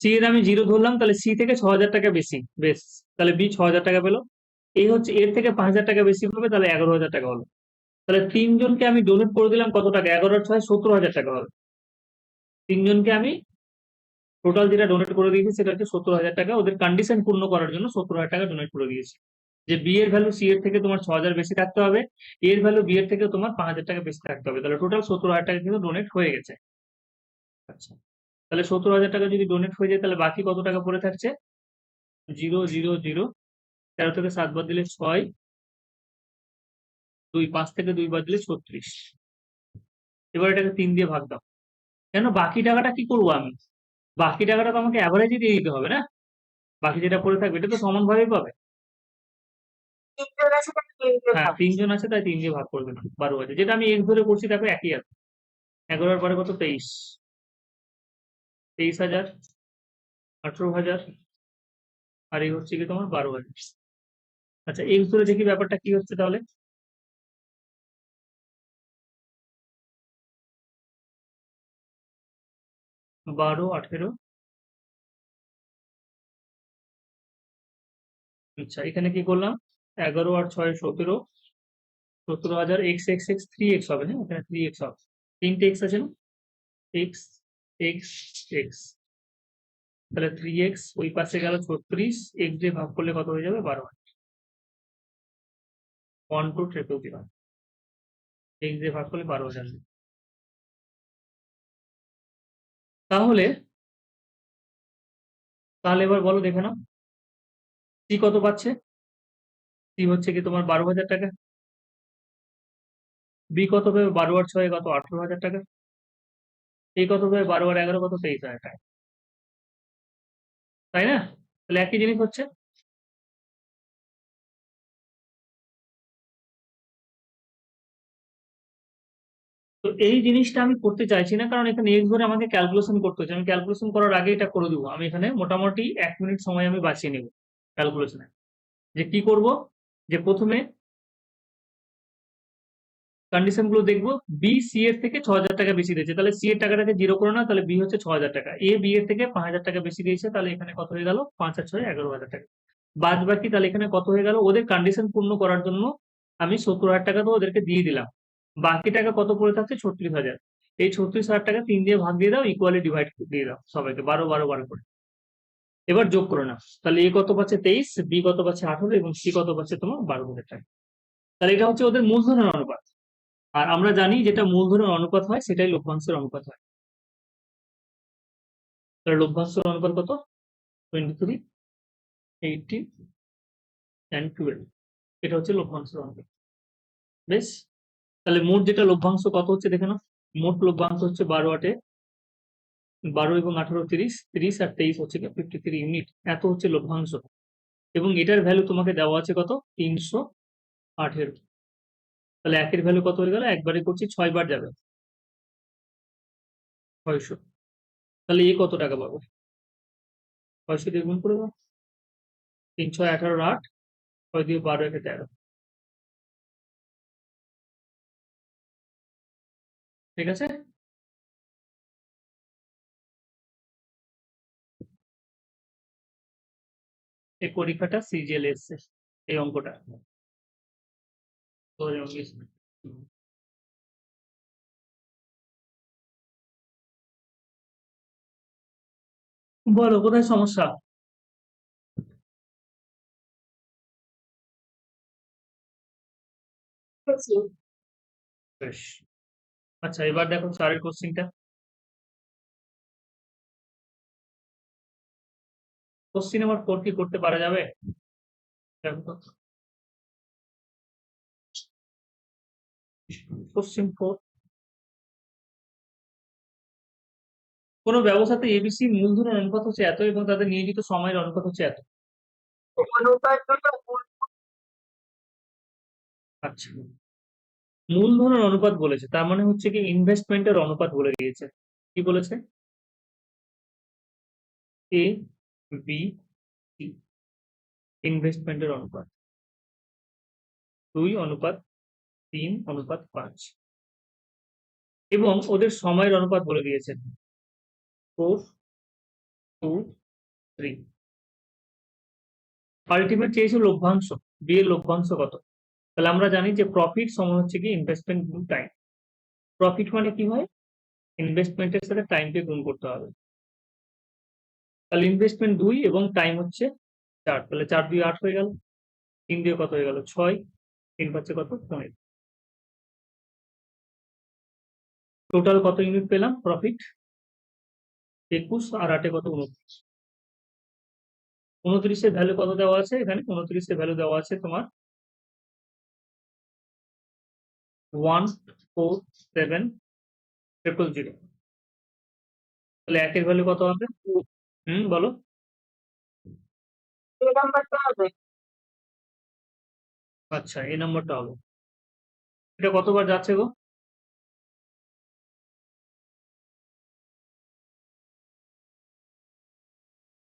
Speaker 1: সি এর আমি 0 ধরলাম, তাহলে সি থেকে 6,000 টাকা বেশি, বেশ, তাহলে বি 6,000 টাকা পেলো। এই হচ্ছে এর থেকে 5,000 টাকা বেশি পাবে, তাহলে 11,000 টাকা হলো। তাহলে তিনজনকে আমি ডোনেট করে দিলাম কত টাকা, 11 আর 6 17,000 টাকা হবে। তিনজনকে আমি টোটাল যেটা ডোনেট করে দিয়েছি সেটা হচ্ছে 70,000 টাকা, ওদের কন্ডিশন পূর্ণ করার জন্য 70,000 টাকা ডোনেট করে দিয়েছি, যে বি এর ভ্যালু সি এর থেকে তোমার 6,000 বেশি থাকতে হবে, এর ভ্যালু বি এর থেকে তোমার 5,000 টাকা বেশি থাকতে হবে, তাহলে টোটাল 70,000 টাকা কিন্তু ডোনেট হয়ে গেছে। আচ্ছা, তাহলে 70,000 টাকা যদি ডোনেট হয়ে যায়, তাহলে বাকি কত টাকা পড়ে থাকছে, 0 0 0, 13 থেকে 7 বাদ দিলে 6, 2, 5 থেকে 2 বাদ দিলে 36। এবার এটাকে 3 দিয়ে ভাগ দাও, কেন বাকি টাকাটা কি করবো আমি, বাকি টাকাটা তো আমাকে অ্যাভারেজে দিয়ে দিতে হবে না, বাকি যেটা পড়ে থাকবে এটা তো সমানভাবেই পাবে।
Speaker 2: তিনজন আছে তাহলে 3 দিয়ে
Speaker 1: হ্যাঁ
Speaker 2: ভাগ।
Speaker 1: 3 জন আছে তাই 3 দিয়ে ভাগ করবে না, 12,000 যেটা আমি এক্স ধরে করছি, দেখো একই আছে, 11 এর পরে কত 23, 23,000, 18,000, আর এই হচ্ছে কি তোমার 12,000। আচ্ছা এক্স ধরে দেখি ব্যাপারটা কি হচ্ছে তাহলে, 12 18, আচ্ছা এখানে কি করলাম, 11 আর 6 17, 17,000, এক্স এক্স এক্স 3x হবে, হ্যাঁ এখানে 3x হবে, 3টে এক্স আছে না, এক্স এক্স এক্স, তাহলে 3x ওই পাশে গেল 36, এক্স দিয়ে ভাগ করলে কত হয়ে যাবে 12, 1 2 0 0, এক্স দিয়ে ভাগ করলে 12,000। তাহলে তাহলে এবার বলো দেখে নাও, সি কত পাচ্ছে, সি হচ্ছে কি তোমার 12,000 টাকা, বি কত পাবে 12 আর 6 কত 18,000 টাকা, এই কত পাবে 12 আর 11 কত 23,000 টাকা, তাই না, তাহলে একই জিনিস হচ্ছে। তো এই জিনিসটা আমি করতে চাইছি না, কারণ এখানে এক্স ধরে আমাকে ক্যালকুলেশন করতে হচ্ছে, আমি ক্যালকুলেশন করার আগে এটা করে দিব, আমি এখানে মোটামুটি 1 মিনিট সময় আমি বাঁচিয়ে নেব ক্যালকুলেশনে, যে কি করব, যে প্রথমে কন্ডিশন গুলো দেখবো, বি সি এর থেকে 6,000 টাকা বেশি দিয়েছে, তাহলে সি এর টাকাটাকে 0 করো না, তাহলে বি হচ্ছে 6,000 টাকা, এ বি এর থেকে 5,000 টাকা বেশি দিয়েছে, তাহলে এখানে কত হয়ে গেল 5 আর 6 11,000 টাকা, বাদ বাকি তাহলে এখানে কত হয়ে গেল, ওদের কন্ডিশন পূর্ণ করার জন্য আমি 70,000 টাকা তো ওদেরকে দিয়ে দিলাম, বাকি টাকা কত পড়ে থাকছে 36,000, এই 36,000 টাকা 3 দিয়ে ভাগ দিয়ে দাও, ইকুয়ালি ডিভাইড দিয়ে দাও সবাইকে 12 করে। এবার যোগ করে নাও, তাহলে এ কত পাচ্ছে 23, বি কত পাচ্ছে 18 এবং সি কত পাচ্ছে তোমার 12,000 টাকা। তাহলে এটা হচ্ছে ওদের মূলধনের অনুপাত। আর আমরা জানি যেটা মূলধনের অনুপাত হয় সেটাই লভ্যাংশের অনুপাত হয়। তাহলে লভ্যাংশের অনুপাত কত? 23, 18 and 12। এটা হচ্ছে লভ্যাংশের অনুপাত। বেশ, তাহলে মোট যেটা লভ্যাংশ কত হচ্ছে দেখে নাও। মোট লভ্যাংশ হচ্ছে 12 এবং 18 30, 30 আর 23 হচ্ছে 53 ইউনিট। এত হচ্ছে লভ্যাংশ এবং এটার ভ্যালু তোমাকে দেওয়া আছে কত? 318। তাহলে একের ভ্যালু কত হয়ে গেল? একবারে করছি 6 বার যাবে, 600। তাহলে এ কত টাকা পাবো? 600 দিয়ে গুণ করে দাও, 3 6 18 8, 6 দিয়ে 12 একে 13। ঠিক আছে, এই পরীক্ষাটা সিজিএল এসছে, এই অঙ্কটা। তো এই অঙ্ক- বলো কোথায় সমস্যা?
Speaker 2: বুঝেছি।
Speaker 1: বেশ, আচ্ছা এবার দেখো 4-এর কোশ্চেনটা। কোশ্চেন নাম্বার 4 কি করতে পারা যাবে? দেখো তো, কোশ্চেন 4, কোনো ব্যবস্থাতে এবিসি মূলধনের অনুপাত হচ্ছে এত এবং তাদের নিয়োজিত সময়ের অনুপাত হচ্ছে এত।
Speaker 2: অনুপাত দুটো
Speaker 1: আচ্ছা, মূলধনের অনুপাত বলেছে, তার মানে হচ্ছে কি ইনভেস্টমেন্টের অনুপাত বলে দিয়েছে। কি বলেছে? এ বি সি, ইনভেস্টমেন্টের অনুপাত 2:3:5 এবং ওদের সময়ের অনুপাত বলে দিয়েছে 4:2:3। আলটিমেট চেয়েছে লভ্যাংশ, বি এর লভ্যাংশ কত? তাহলে আমরা জানি যে প্রফিট সমান হচ্ছে কি ইনভেস্টমেন্ট গুণ টাইম। প্রফিট মানে কি হয়? ইনভেস্টমেন্টের সাথে টাইমকে গুণ করতে হবে। তাহলে ইনভেস্টমেন্ট 2 এবং টাইম হচ্ছে 4, তাহলে 4 2 8 হয়ে গেল, 3 দিয়ে কত হয়ে গেল 6, 3 পাচ্ছে কত 15। টোটাল কত ইউনিট পেলাম প্রফিট? 21 আর 8 কত 29। 29 এর ভ্যালু কত দেওয়া আছে এখানে? 29 এর ভ্যালু দেওয়া আছে তোমার 147,000। তাহলে একের ভ্যালু কত হবে? বলো।
Speaker 2: এই নাম্বারটা হবে।
Speaker 1: আচ্ছা, এই নম্বরটা হবে। এটা কতবার যাচ্ছে গো?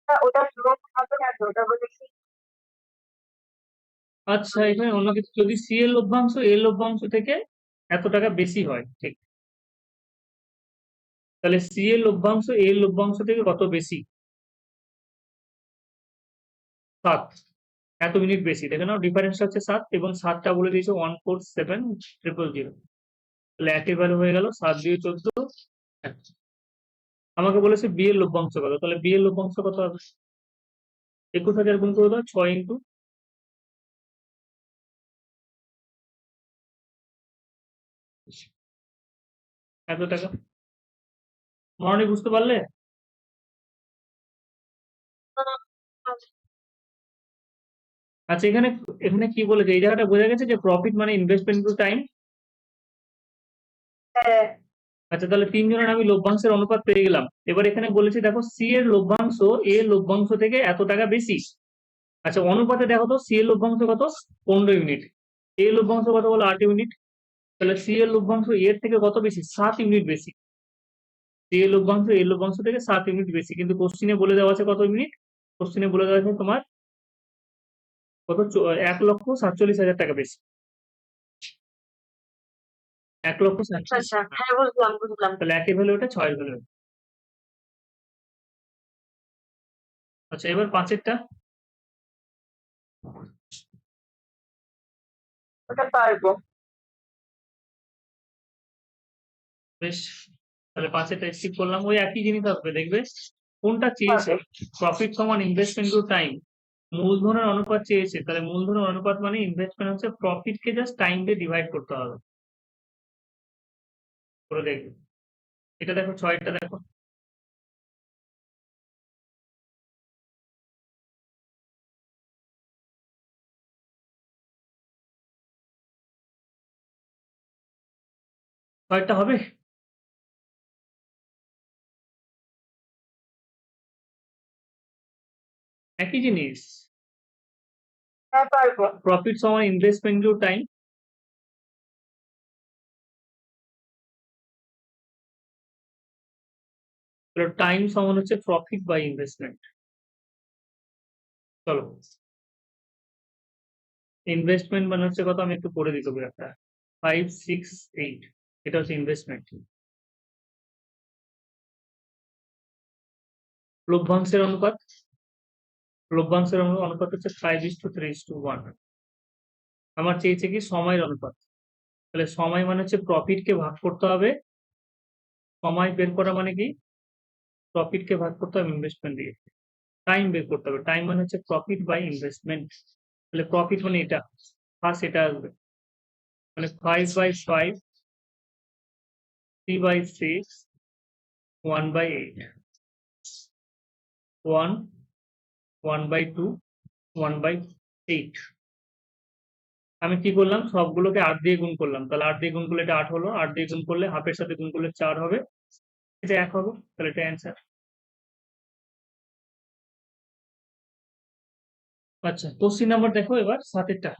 Speaker 2: ওটা লোক হবে না তো, ওটা বলেছি।
Speaker 1: আচ্ছা, এখানে অন্য কিছু, যদি সি এর লভ্যাংশ এর লভ্যাংশ থেকে এত টাকা বেশি হয়, ঠিক, তাহলে সি এর লভ্যাংশ এর লভ্যাংশ থেকে কত বেশি? 7, এত ইউনিট বেশি। দেখে নাও ডিফারেন্স হচ্ছে 7 এবং 7টা বলে দিয়েছে 147,000। তাহলে একের ভ্যালু হয়ে গেল 7 দিয়ে 14। আমাকে বলেছে বি এর লভ্যাংশ কত, তাহলে বি এর লভ্যাংশ কত হবে? 21,000 গুণ করে দাও 6 ইন্টু এত টাকা। মনে বুঝতে পারলে? আচ্ছা, এখানে এখানে কি বলেছে এই জায়গাটা বোঝা গেছে যে প্রফিট মানে ইনভেস্টমেন্ট টু টাইম।
Speaker 2: হ্যাঁ,
Speaker 1: আচ্ছা, তাহলে তিনজনের আমি লভ্যাংশের অনুপাত পেয়ে গেলাম। এবার এখানে বলেছে দেখো সি এর লভ্যাংশ এ লভ্যাংশ থেকে এত টাকা বেশি। আচ্ছা, অনুপাতে দেখো তো সি এর লভ্যাংশ কত? 15 ইউনিট। এ লভ্যাংশ কত বলো? 8 ইউনিট। তাহলে সি এর লভ্যাংশ এর থেকে কত বেশি? 7 ইউনিট বেশি। সি এর লভ্যাংশ এর লভ্যাংশ থেকে 7 ইউনিট বেশি, কিন্তু কোশ্চিনে বলে দেওয়া আছে কত ইউনিট? কোশ্চিনে বলে দেওয়া আছে তোমার কত? 1,47,000 টাকা বেশি। 1,47,000।
Speaker 2: আচ্ছা, হ্যাঁ বুঝলাম বুঝলাম।
Speaker 1: তাহলে একের ভ্যালু ওটা, 6 এর ভ্যালু। আচ্ছা, এবার 5-এরটা।
Speaker 2: ওটা পারবো।
Speaker 1: বেশ, তাহলে 5-এরটা স্কিপ করলাম, ওই একই জিনিস আসবে দেখবে। কোনটা চেয়েছে? প্রফিট সমান ইনভেস্টমেন্ট টু টাইম, মূলধনের অনুপাত চেয়েছে, তাহলে মূলধনের অনুপাত মানে ইনভেস্টমেন্ট হচ্ছে প্রফিটকে জাস্ট টাইম দিয়ে ডিভাইড করতে হবে। করে দেখবে, এটা দেখো 6টা দেখো, ছয়টা হবে। একই জিনিস,
Speaker 2: হ্যাঁ পারবো।
Speaker 1: প্রফিট সমান ইনভেস্টমেন্ট টু টাইম, টাইম সমান হচ্ছে প্রফিট বাই ইনভেস্টমেন্ট। চলো, ইনভেস্টমেন্ট মানে হচ্ছে কত, আমি একটু পড়ে দিতে পারি একটা, 568, এটা হচ্ছে ইনভেস্টমেন্ট। লভ্যাংশের অনুপাত, লভ্যাংশের অনুপাত হচ্ছে 5:3:1। আমার চেয়েছে কি সময়ের অনুপাত, তাহলে সময় মানে হচ্ছে প্রফিটকে ভাগ করতে হবে, সময় বের করা মানে কি প্রফিটকে ভাগ করতে হবে ইনভেস্টমেন্ট দিয়ে, টাইম বের করতে হবে, টাইম মানে হচ্ছে প্রফিট বাই ইনভেস্টমেন্ট। তাহলে প্রফিট মানে এটা, ফার্স্ট এটা আসবে, মানে 5/5, 3/6, 1/8, 1, 1/2, 1/8। আমি কি করলাম, সবগুলোকে 8 দিয়ে গুণ করলাম, তাহলে 8 দিয়ে গুণ করলে এটা 8 হলো, 8 দিয়ে গুণ করলে হাফের সাথে গুণ করলে 4 হবে, এটা 1 হবে, তাহলে এটা অ্যান্সার। আচ্ছা, কোশ্চেন নাম্বার দেখো এবার 7-এরটা।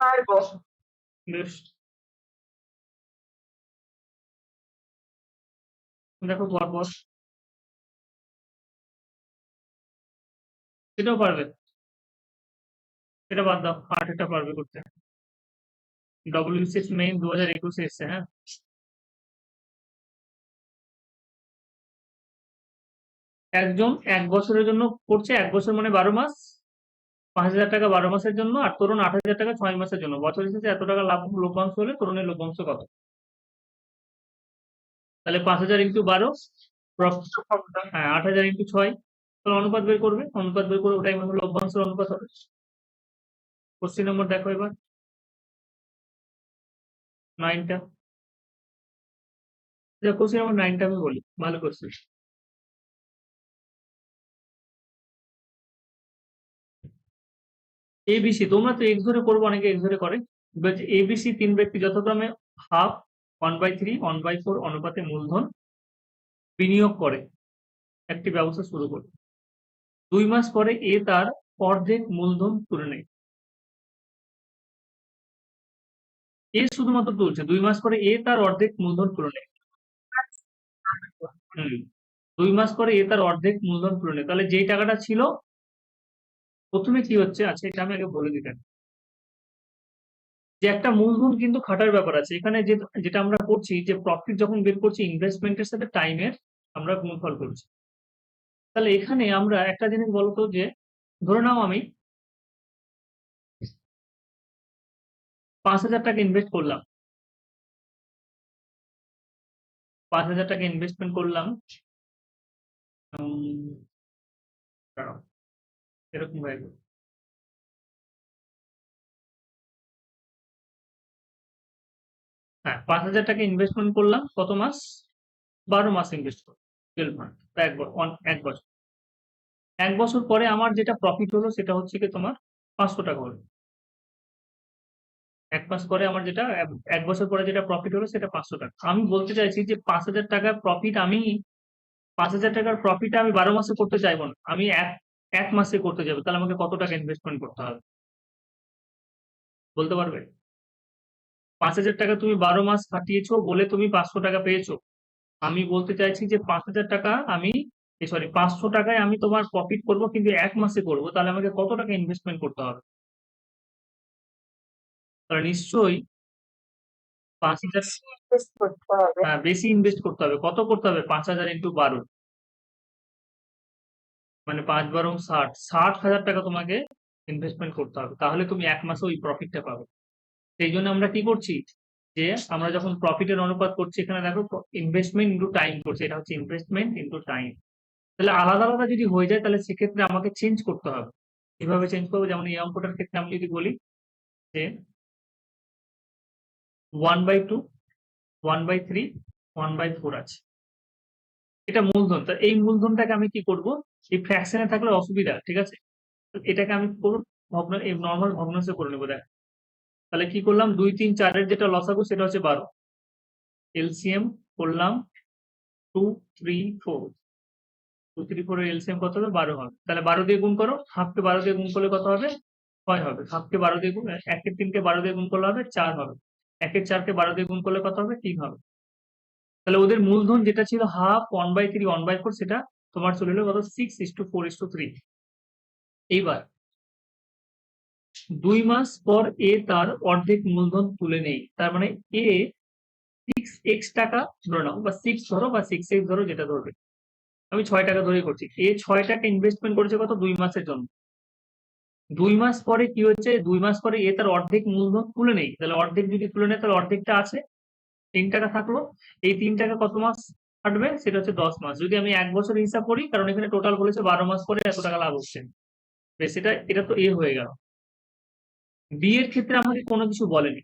Speaker 2: পারবো।
Speaker 1: বেশ, দেখো পরপর, এটাও পারবে, এটা বাদ দাও, 8-এটা পারবে করতে। WBCS মেইন 2021-এ এসছে, হ্যাঁ। একজন 1 বছরের জন্য করছে, 1 বছর মানে 12 মাস, 5,000 টাকা 12 মাসের জন্য, আর তরুণ 8,000 টাকা 6 মাসের জন্য, বছর শেষে এত টাকা লাভ লভ্যাংশ হলে তরুণের লভ্যাংশ কত? তাহলে 5,000 ইন্টু 12, হ্যাঁ 8,000 ইন্টু 6, তাহলে অনুপাত বের করবে, অনুপাত বের করে ওটাই মানে লভ্যাংশের অনুপাত হবে। কোশ্চেন নম্বর দেখো এবার 9টা, কোশ্চেন নম্বর 9টা আমি বলি, ভালো কোশ্চেন। ABC, তোমরা তো এক্স ধরে করবো, অনেকে এক্স ধরে করে, ABC 3 ব্যক্তি যথাক্রমে হাফ, 1/3, 1/4 অনুপাতে মূলধন বিনিয়োগ করে একটি ব্যবসা শুরু করে। 2 মাস পরে এ তার অর্ধেক মূলধন তুলে নেয়। এ শুধুমাত্র তুলছে, 2 মাস পরে এ তার অর্ধেক মূলধন তুলে নেয়। 2 মাস পরে এ তার অর্ধেক মূলধন তুলে নেয়, তাহলে যেই টাকাটা ছিল প্রথমে কি হচ্ছে, আচ্ছা এটা আমি আগে বলে দিতেন, যে একটা মূলধন কিন্তু খাটার ব্যাপার আছে এখানে, যেটা আমরা করছি যে প্রফিট যখন বের করছি ইনভেস্টমেন্টের সাথে টাইমের আমরা গুণফল করছি। তাহলে এখানে আমরা একটা জিনিস বলতো, যে ধরে নাও আমি 5,000 টাকা ইনভেস্ট করলাম, 5,000 টাকা ইনভেস্টমেন্ট করলাম, দাঁড়াও, এরকম ভাবে, হ্যাঁ 5,000 টাকা ইনভেস্টমেন্ট করলাম, কত মাস? 12 মাস ইনভেস্ট করলাম, 12 মাস, 1 বছর। 1 বছর পরে আমার যেটা প্রফিট হলো সেটা হচ্ছে কি তোমার 500 টাকা হলো। 1 মাস পরে আমার যেটা, 1 বছর পরে যেটা প্রফিট হলো সেটা 500 টাকা। আমি বলতে চাইছি যে 5,000 টাকার প্রফিট আমি, 5,000 টাকার প্রফিট আমি 12 মাসে করতে চাইবো না, আমি এক মাসে করতে যাবো, তাহলে আমাকে কত টাকা ইনভেস্টমেন্ট করতে হবে বলতে পারবে? 5,000 টাকা তুমি 12 মাস খাটিয়েছো বলে তুমি 500 টাকা পেয়েছো, আমি বলতে চাইছি যে 5,000 টাকা আমি, সরি 500 টাকায় আমি তোমার প্রফিট করব কিন্তু 1 মাসে করবো, তাহলে আমাকে কত টাকা ইনভেস্টমেন্ট করতে হবে? তাহলে নিশ্চয়ই 5,000
Speaker 2: ইনভেস্ট করতে হবে।
Speaker 1: হ্যাঁ, বেশি ইনভেস্ট করতে হবে। কত করতে হবে? 5,000 ইন্টু 12 মানে 5 × 12 = 60। 60,000 টাকা তোমাকে ইনভেস্টমেন্ট করতে হবে। তাহলে তুমি এক মাসে ওই প্রফিটটা পাবে। সেই জন্য আমরা কি করছি? যে আমরা যখন প্রফিটের অনুপাত করছি এখানে দেখো ইনভেস্টমেন্ট ইন্টু টাইম করছি। এটা হচ্ছে ইনভেস্টমেন্ট ইন্টু টাইম। তাহলে আলাদা আলাদা যদি হয়ে যায় তাহলে সেক্ষেত্রে আমাকে চেঞ্জ করতে হবে। কিভাবে চেঞ্জ করবো? যেমন এই অঙ্কটার ক্ষেত্রে আমি যদি বলি যে 1/2, 1/3, 1/4 আছে। এটা মূলধন। তা এই মূলধনটাকে আমি কি করব? এই ফ্র্যাকশনে থাকলে অসুবিধা, ঠিক আছে? তো এটাকে আমি করব এই নরমাল ভগ্নাংশে করে নেবো দেখ। তাহলে কি করলাম? 2, 3, 4 এর যেটা লসাগু সেটা হচ্ছে 12। এলসিএম করলাম 2, 3, 4। 2, 3, 4 এর এলসিএম কত হবে? 12 হবে। তাহলে 12 দিয়ে গুণ করো। হাফ কে 12 দিয়ে গুণ করলে কত হবে? 6 হবে। হাফ কে 12 দিয়ে গুণ 1 এর 3 কে 12 দিয়ে গুণ করলে হবে 4 হবে। 1 এর 4 কে 12 দিয়ে গুণ করলে কত হবে? 3 হবে। তাহলে ওদের মূলধন যেটা ছিল হাফ, 1/3, 1/4 সেটা তোমার চলে এলো কত? 6:4:3। এইবার 2 মাস পর এ তার অর্ধেক মূলধন তুলে নেই। তার মানে এ 6x টাকা ধরে নাও, বা 6 ধরো বা 6x ধরো, যেটা ধরবে। আমি 6 টাকা ধরেই করছি। এ 6 টাকা ইনভেস্টমেন্ট করেছে কত? 2 মাসের জন্য। 2 মাস পরে কি হচ্ছে? 2 মাস পরে এ তার অর্ধেক মূলধন তুলে নেই। তাহলে অর্ধেক যদি তুলে নেয় তাহলে অর্ধেকটা আছে, 3 টাকা থাকলো। এই 3 টাকা কত মাস খাটবে? সেটা হচ্ছে 10 মাস। যদি আমি 1 বছর হিসাব করি, কারণ এখানে টোটাল বলেছে 12 মাস পরে এত টাকা লাভ হচ্ছে। বেশ, এটা তো এ হয়ে গেল। বি এর ক্ষেত্রে আমাকে কোনো কিছু বলেনি।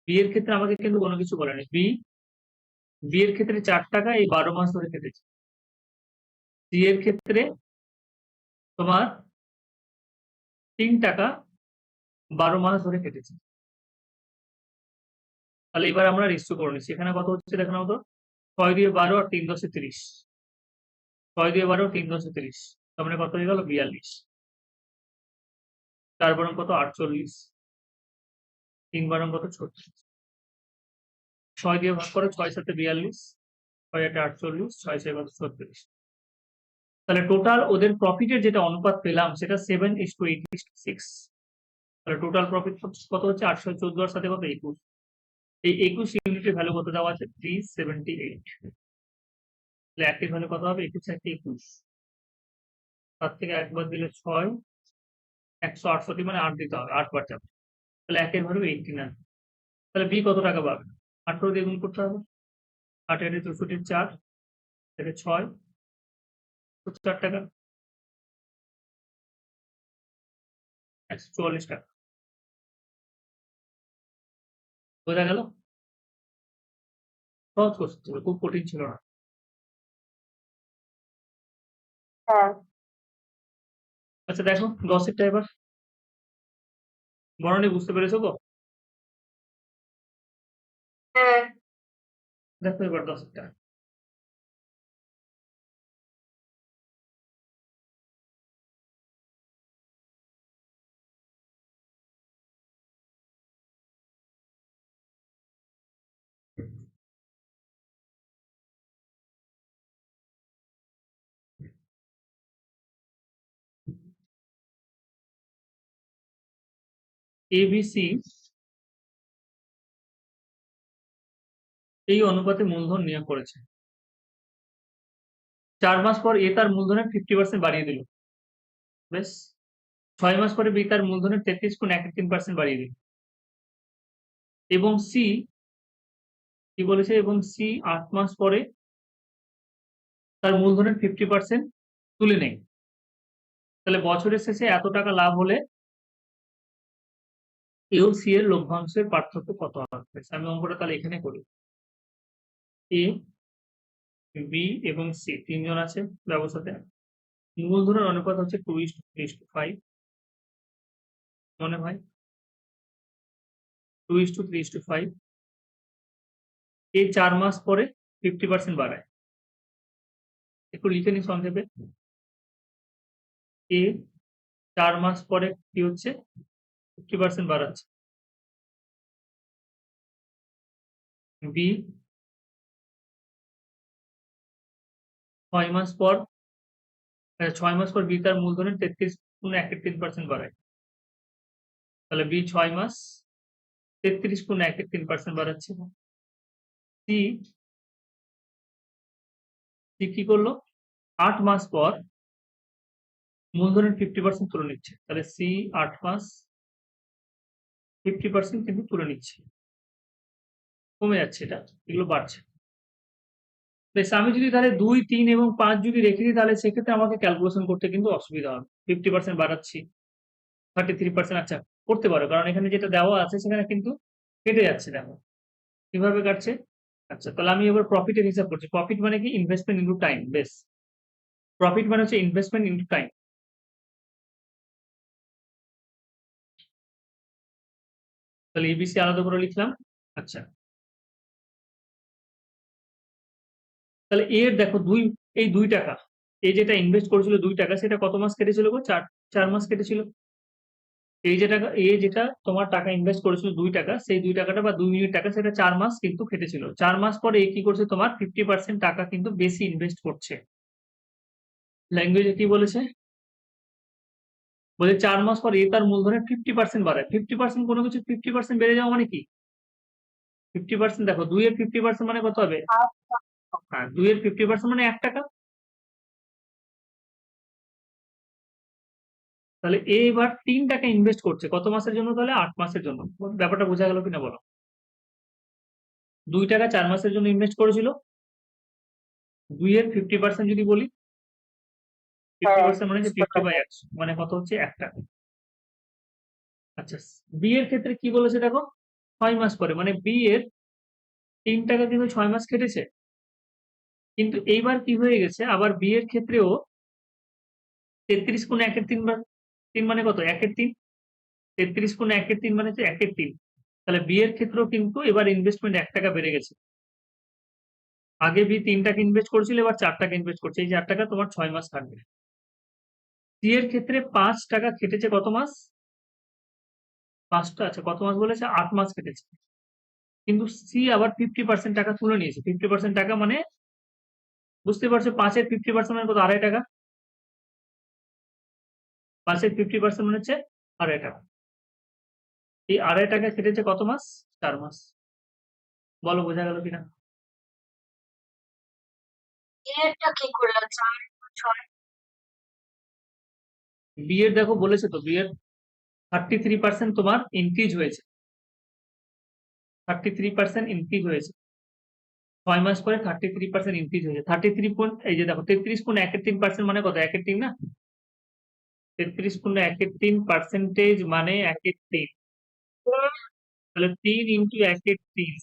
Speaker 1: বি এর ক্ষেত্রে আমাকে কিন্তু কোনো কিছু বলেনি। বি এর ক্ষেত্রে 4 টাকা এই 12 মাস ধরে কেটেছে। সি এর ক্ষেত্রে তোমার 3 টাকা 12 মাস ধরে কেটেছে। তাহলে এবার আমরা রেশিও করে নিচ্ছি। এখানে কত হচ্ছে দেখো না তো? 6 দিয়ে 12 আর 3 10 30। 6 দিয়ে 12, 3 10 30। তার মানে কত হয়ে গেল? 42। 4 বরং কত? 48। 3 বরং কত? 36। 6 দিয়ে ভাগ করো, 6 7 42, 6 8 48, 6 6 কত? 36। তাহলে টোটাল ওদের প্রফিটের যেটা অনুপাত পেলাম সেটা 7:8:6। তাহলে টোটাল প্রফিট কত হচ্ছে? 814 এর সাথে কত? 21। এই 21 ইউনিটের ভ্যালু কত দেওয়া আছে? 378। তাহলে একের ভ্যালু কত হবে? 21 1 21। তার থেকে একবার দিলে 6, 168 মানে 8 দিতে হবে, 8 বার যাবে। তাহলে একের ভ্যালু 89। তাহলে বি কত টাকা পাবে? 18 দিয়ে গুণ করতে হবে। 8 8 64, 4 থেকে 6, 4 টাকা, 144 টাকা। বোঝা গেল? সহজ করতে হবে, খুব কঠিন ছিল না।
Speaker 2: হ্যাঁ,
Speaker 1: আচ্ছা দেখো 10 এবার বর্ণনী বুঝতে পেরেছো তো?
Speaker 2: হ্যাঁ,
Speaker 1: দেখো এবার 10 এবিসি এই অনুপাতে মূলধন নিয়োগ করেছে। 4 মাস পর এ তার মূলধনের 50% বাড়িয়ে দিল। বেশ। 6 মাস পরে বি তার মূলধনের 33 গুণ 1 এর 3% বাড়িয়ে দিল। এবং সি কি বলেছে? এবং সি 8 মাস পরে তার মূলধনের 50% তুলে নেয়। তাহলে বছরের শেষে এত টাকা লাভ হলে এ ও সি এর লভ্যাংশের পার্থক্য কত হবে? আমি অঙ্কটা তাহলে এখানে করি। এ, বি এবং সি তিনজন আছে ব্যবস্থাতে। মূলধনের অনুপাত হচ্ছে 2:3:5। মনে হয় 2:3:5। এই 4 মাস পরে 50% বাড়ায়। একটু লিখে নিই সংক্ষেপে। এ 4 মাস পরে কি হচ্ছে? 50% বাড়াচ্ছে। বি 6 মাস পর 6 মাস পর বি তার মূলধনের 33 গুণ 1 এর 3% বাড়ায়। তাহলে বি 6 মাস 33 গুণ 1 এর 3% বাড়াচ্ছে। সি কি করলো? 8 মাস পর মূলধনের 50% তুলে নিচ্ছে। তাহলে সি 8 মাস 50% কিন্তু তুলে নিচ্ছে। কমে যাচ্ছে এটা। এগুলো বাড়ছে। বেশ আমি যদি তাহলে 2, 3 এবং 5 যদি রেখে দিই তাহলে সেক্ষেত্রে আমাকে ক্যালকুলেশন করতে কিন্তু অসুবিধা হবে। 50% বাড়াচ্ছি, 33% আচ্ছা করতে পারো। কারণ এখানে যেটা দেওয়া আছে সেখানে কিন্তু কেটে যাচ্ছে দেখো। কিভাবে কাটছে? আচ্ছা তাহলে আমি এবার প্রফিটের হিসাব করছি। প্রফিট মানে কি? Investment into time. বেশ। প্রফিট মানে হচ্ছে ইনভেস্টমেন্ট ইনটু টাইম। তাহলে এবিসি আলাদা করে লিখলাম। আচ্ছা তাহলে এর দেখো এই 2 টাকা এই যেটা ইনভেস্ট করেছিল 2 টাকা সেটা কত মাস কেটেছিল গো? 4 মাস কেটেছিল। যেটা তোমার টাকা ইনভেস্ট করেছিল 2 টাকা সেই 2 টাকাটা বা 2 ইউনিট টাকা সেটা 4 মাস কিন্তু কেটেছিল। 4 মাস পরে এ কি করছে? তোমার 50% টাকা কিন্তু বেশি ইনভেস্ট করছে। ল্যাঙ্গুয়েজে কি বলেছে? বলে 4 মাস পর এ তার মূলধনের 50% বাড়ায়। 50% কোনো কিছু 50% বেড়ে যাওয়া মানে কি? 50% দেখো 2 এর 50% মানে কত হবে?
Speaker 2: half
Speaker 1: হ্যাঁ 2 এর 50% মানে 1 টাকা। তাহলে এ এবার 3 টাকা ইনভেস্ট করছে কত মাসের জন্য? তাহলে 8 মাসের জন্য। ব্যাপারটা বোঝা গেল কিনা বলো? 2 টাকা 4 মাসের জন্য ইনভেস্ট করেছিল। 2 এর 50% যদি বলি,
Speaker 2: হ্যাঁ
Speaker 1: 50% মানে হচ্ছে 50 বাই 100 মানে কত হচ্ছে? 1 টাকা। আচ্ছা বি এর ক্ষেত্রে কি বলেছে দেখো? 6 মাস পরে মানে বি এর 3 টাকা কিন্তু 6 মাস কেটেছে। কিন্তু এইবার কি হয়ে গেছে? আবার বি এর ক্ষেত্রেও 33 গুণ 1 এর 3 মানে কত? 1 এর 3। 33 গুণ 1 এর 3 মানে হচ্ছে 1 এর 3। তাহলে বি এর ক্ষেত্রেও কিন্তু এবার ইনভেস্টমেন্ট 1 টাকা বেড়ে গেছে। আগে বি 3 টাকা ইনভেস্ট করেছিল, এবার 4 টাকা ইনভেস্ট করছে। এই 4 টাকা তোমার 6 মাস থাকবে। সি এর ক্ষেত্রে 5 টাকা খেটেছে কত মাস? 5টা আচ্ছা কত মাস বলেছে? 8 মাস কেটেছে। কিন্তু সি আবার 50% টাকা তুলে নিয়েছে। 50% টাকা মানে বুঝতে পারছো 5 এর 50% মানে কত? 2.5 টাকা। 5 এর 50% মানে হচ্ছে 2.5 টাকা। এই 2.5 টাকা কেটেছে কত মাস? 4 মাস। বলো বোঝা গেল কিনা?
Speaker 2: এরটা কি করলাম 4 6
Speaker 1: বি এর দেখো বলেছে তো বি এর 33% তোমার ইনক্রিজ হয়েছে। 33% ইনক্রিজ হয়েছে। 6 মাস পরে 33% ইনক্রিজ হয়েছে। 33 পয়েন্ট এই যে দেখো 33 গুণ 1 এর 3% মানে কত? 1 এর 3 না? 33 গুণ 1 এর 3% মানে 1 এর 3। তাহলে 3 ইন্টু 1 এর 3।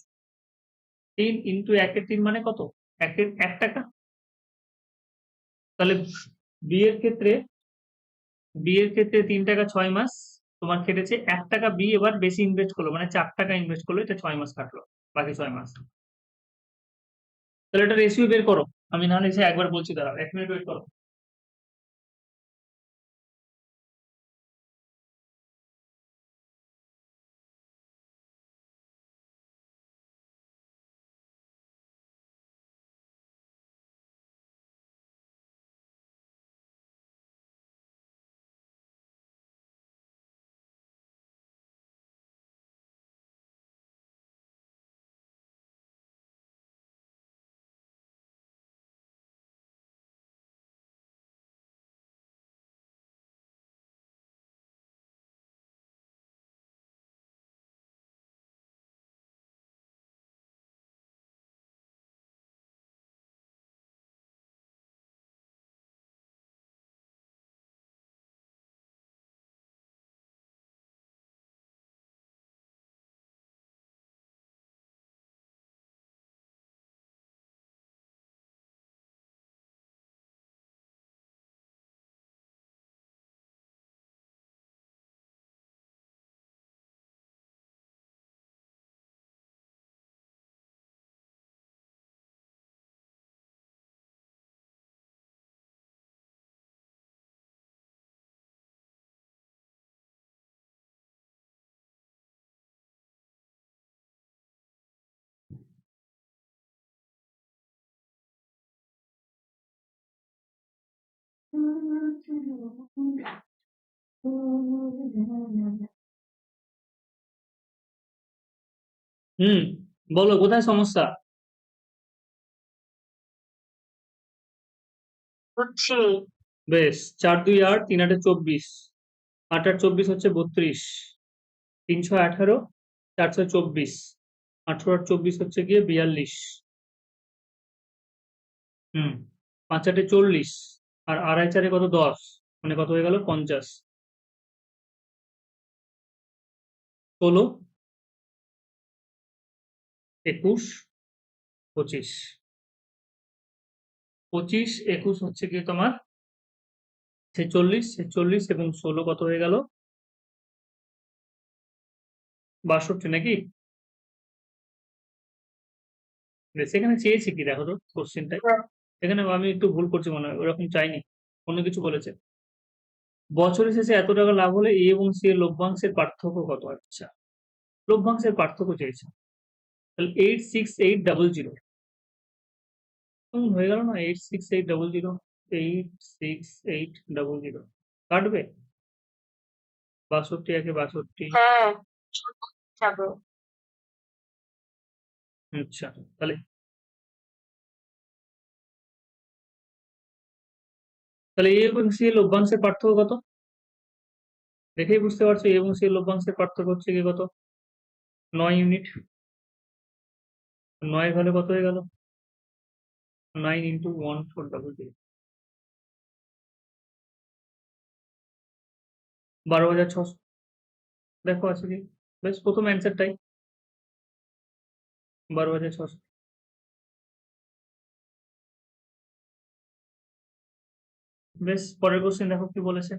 Speaker 1: 3 ইন্টু 1 এর 3 মানে কত? 1 টাকা। তাহলে বি এর ক্ষেত্রে 3 টাকা 6 মাস তোমার কেটেছে। 1 টাকা বি এবার বেশি ইনভেস্ট করলো মানে 4 টাকা ইনভেস্ট করলো। এটা 6 মাস কাটলো। বাকি 6 মাস। তাহলে এটা রেশিও বের করো। আমি না এসে একবার বলছি দাঁড়াও 1 মিনিট ওয়েট করো। হুম, বলো কোথায় সমস্যা?
Speaker 2: বুঝছি।
Speaker 1: বেশ, 4 2 8 3 8 24, 8 8 24 হচ্ছে 32, 3 6 18, 4 6 24, 18 8 24 হচ্ছে গিয়ে 42, হুম, 5 8 40, আর আড়াই চারে কত 10, মানে কত হয়ে গেল 50, 16, 21, 25, 25 21 হচ্ছে গিয়ে তোমার 46, 46 এবং 16 কত হয়ে গেল 62 নাকি? বেশ, এখানে চেয়েছি কি দেখো তো কোশ্চেনটাই,
Speaker 2: হ্যাঁ,
Speaker 1: এখানে আমি একটু ভুল করছি মনে হয়, ওরকম চাইনি, অন্য কিছু বলেছে। বছরের শেষে এত টাকা লাভ হলে এ এবং সি এর লভ্যাংশের পার্থক্য কত? আচ্ছা, লভ্যাংশের পার্থক্য চেয়েছে, তাহলে 86800 হয়ে গেল না, 86800, 86800 কাটবে, 62 একে 62,
Speaker 2: হ্যাঁ, যাবো।
Speaker 1: আচ্ছা, তাহলে তাহলে এ এবং সি এর লভ্যাংশের পার্থক্য কত? দেখেই বুঝতে পারছো এ এবং সি এর লভ্যাংশের পার্থক্য হচ্ছে কি কত, 9 ইউনিট, 9 ভ্যালু কত হয়ে গেল 9 ইন্টু 1400, 12,600, দেখো আছে কি, বেশ প্রথম অ্যান্সারটাই 12,600। বেশ, পরের কোশ্চেন দেখো কি বলেছে।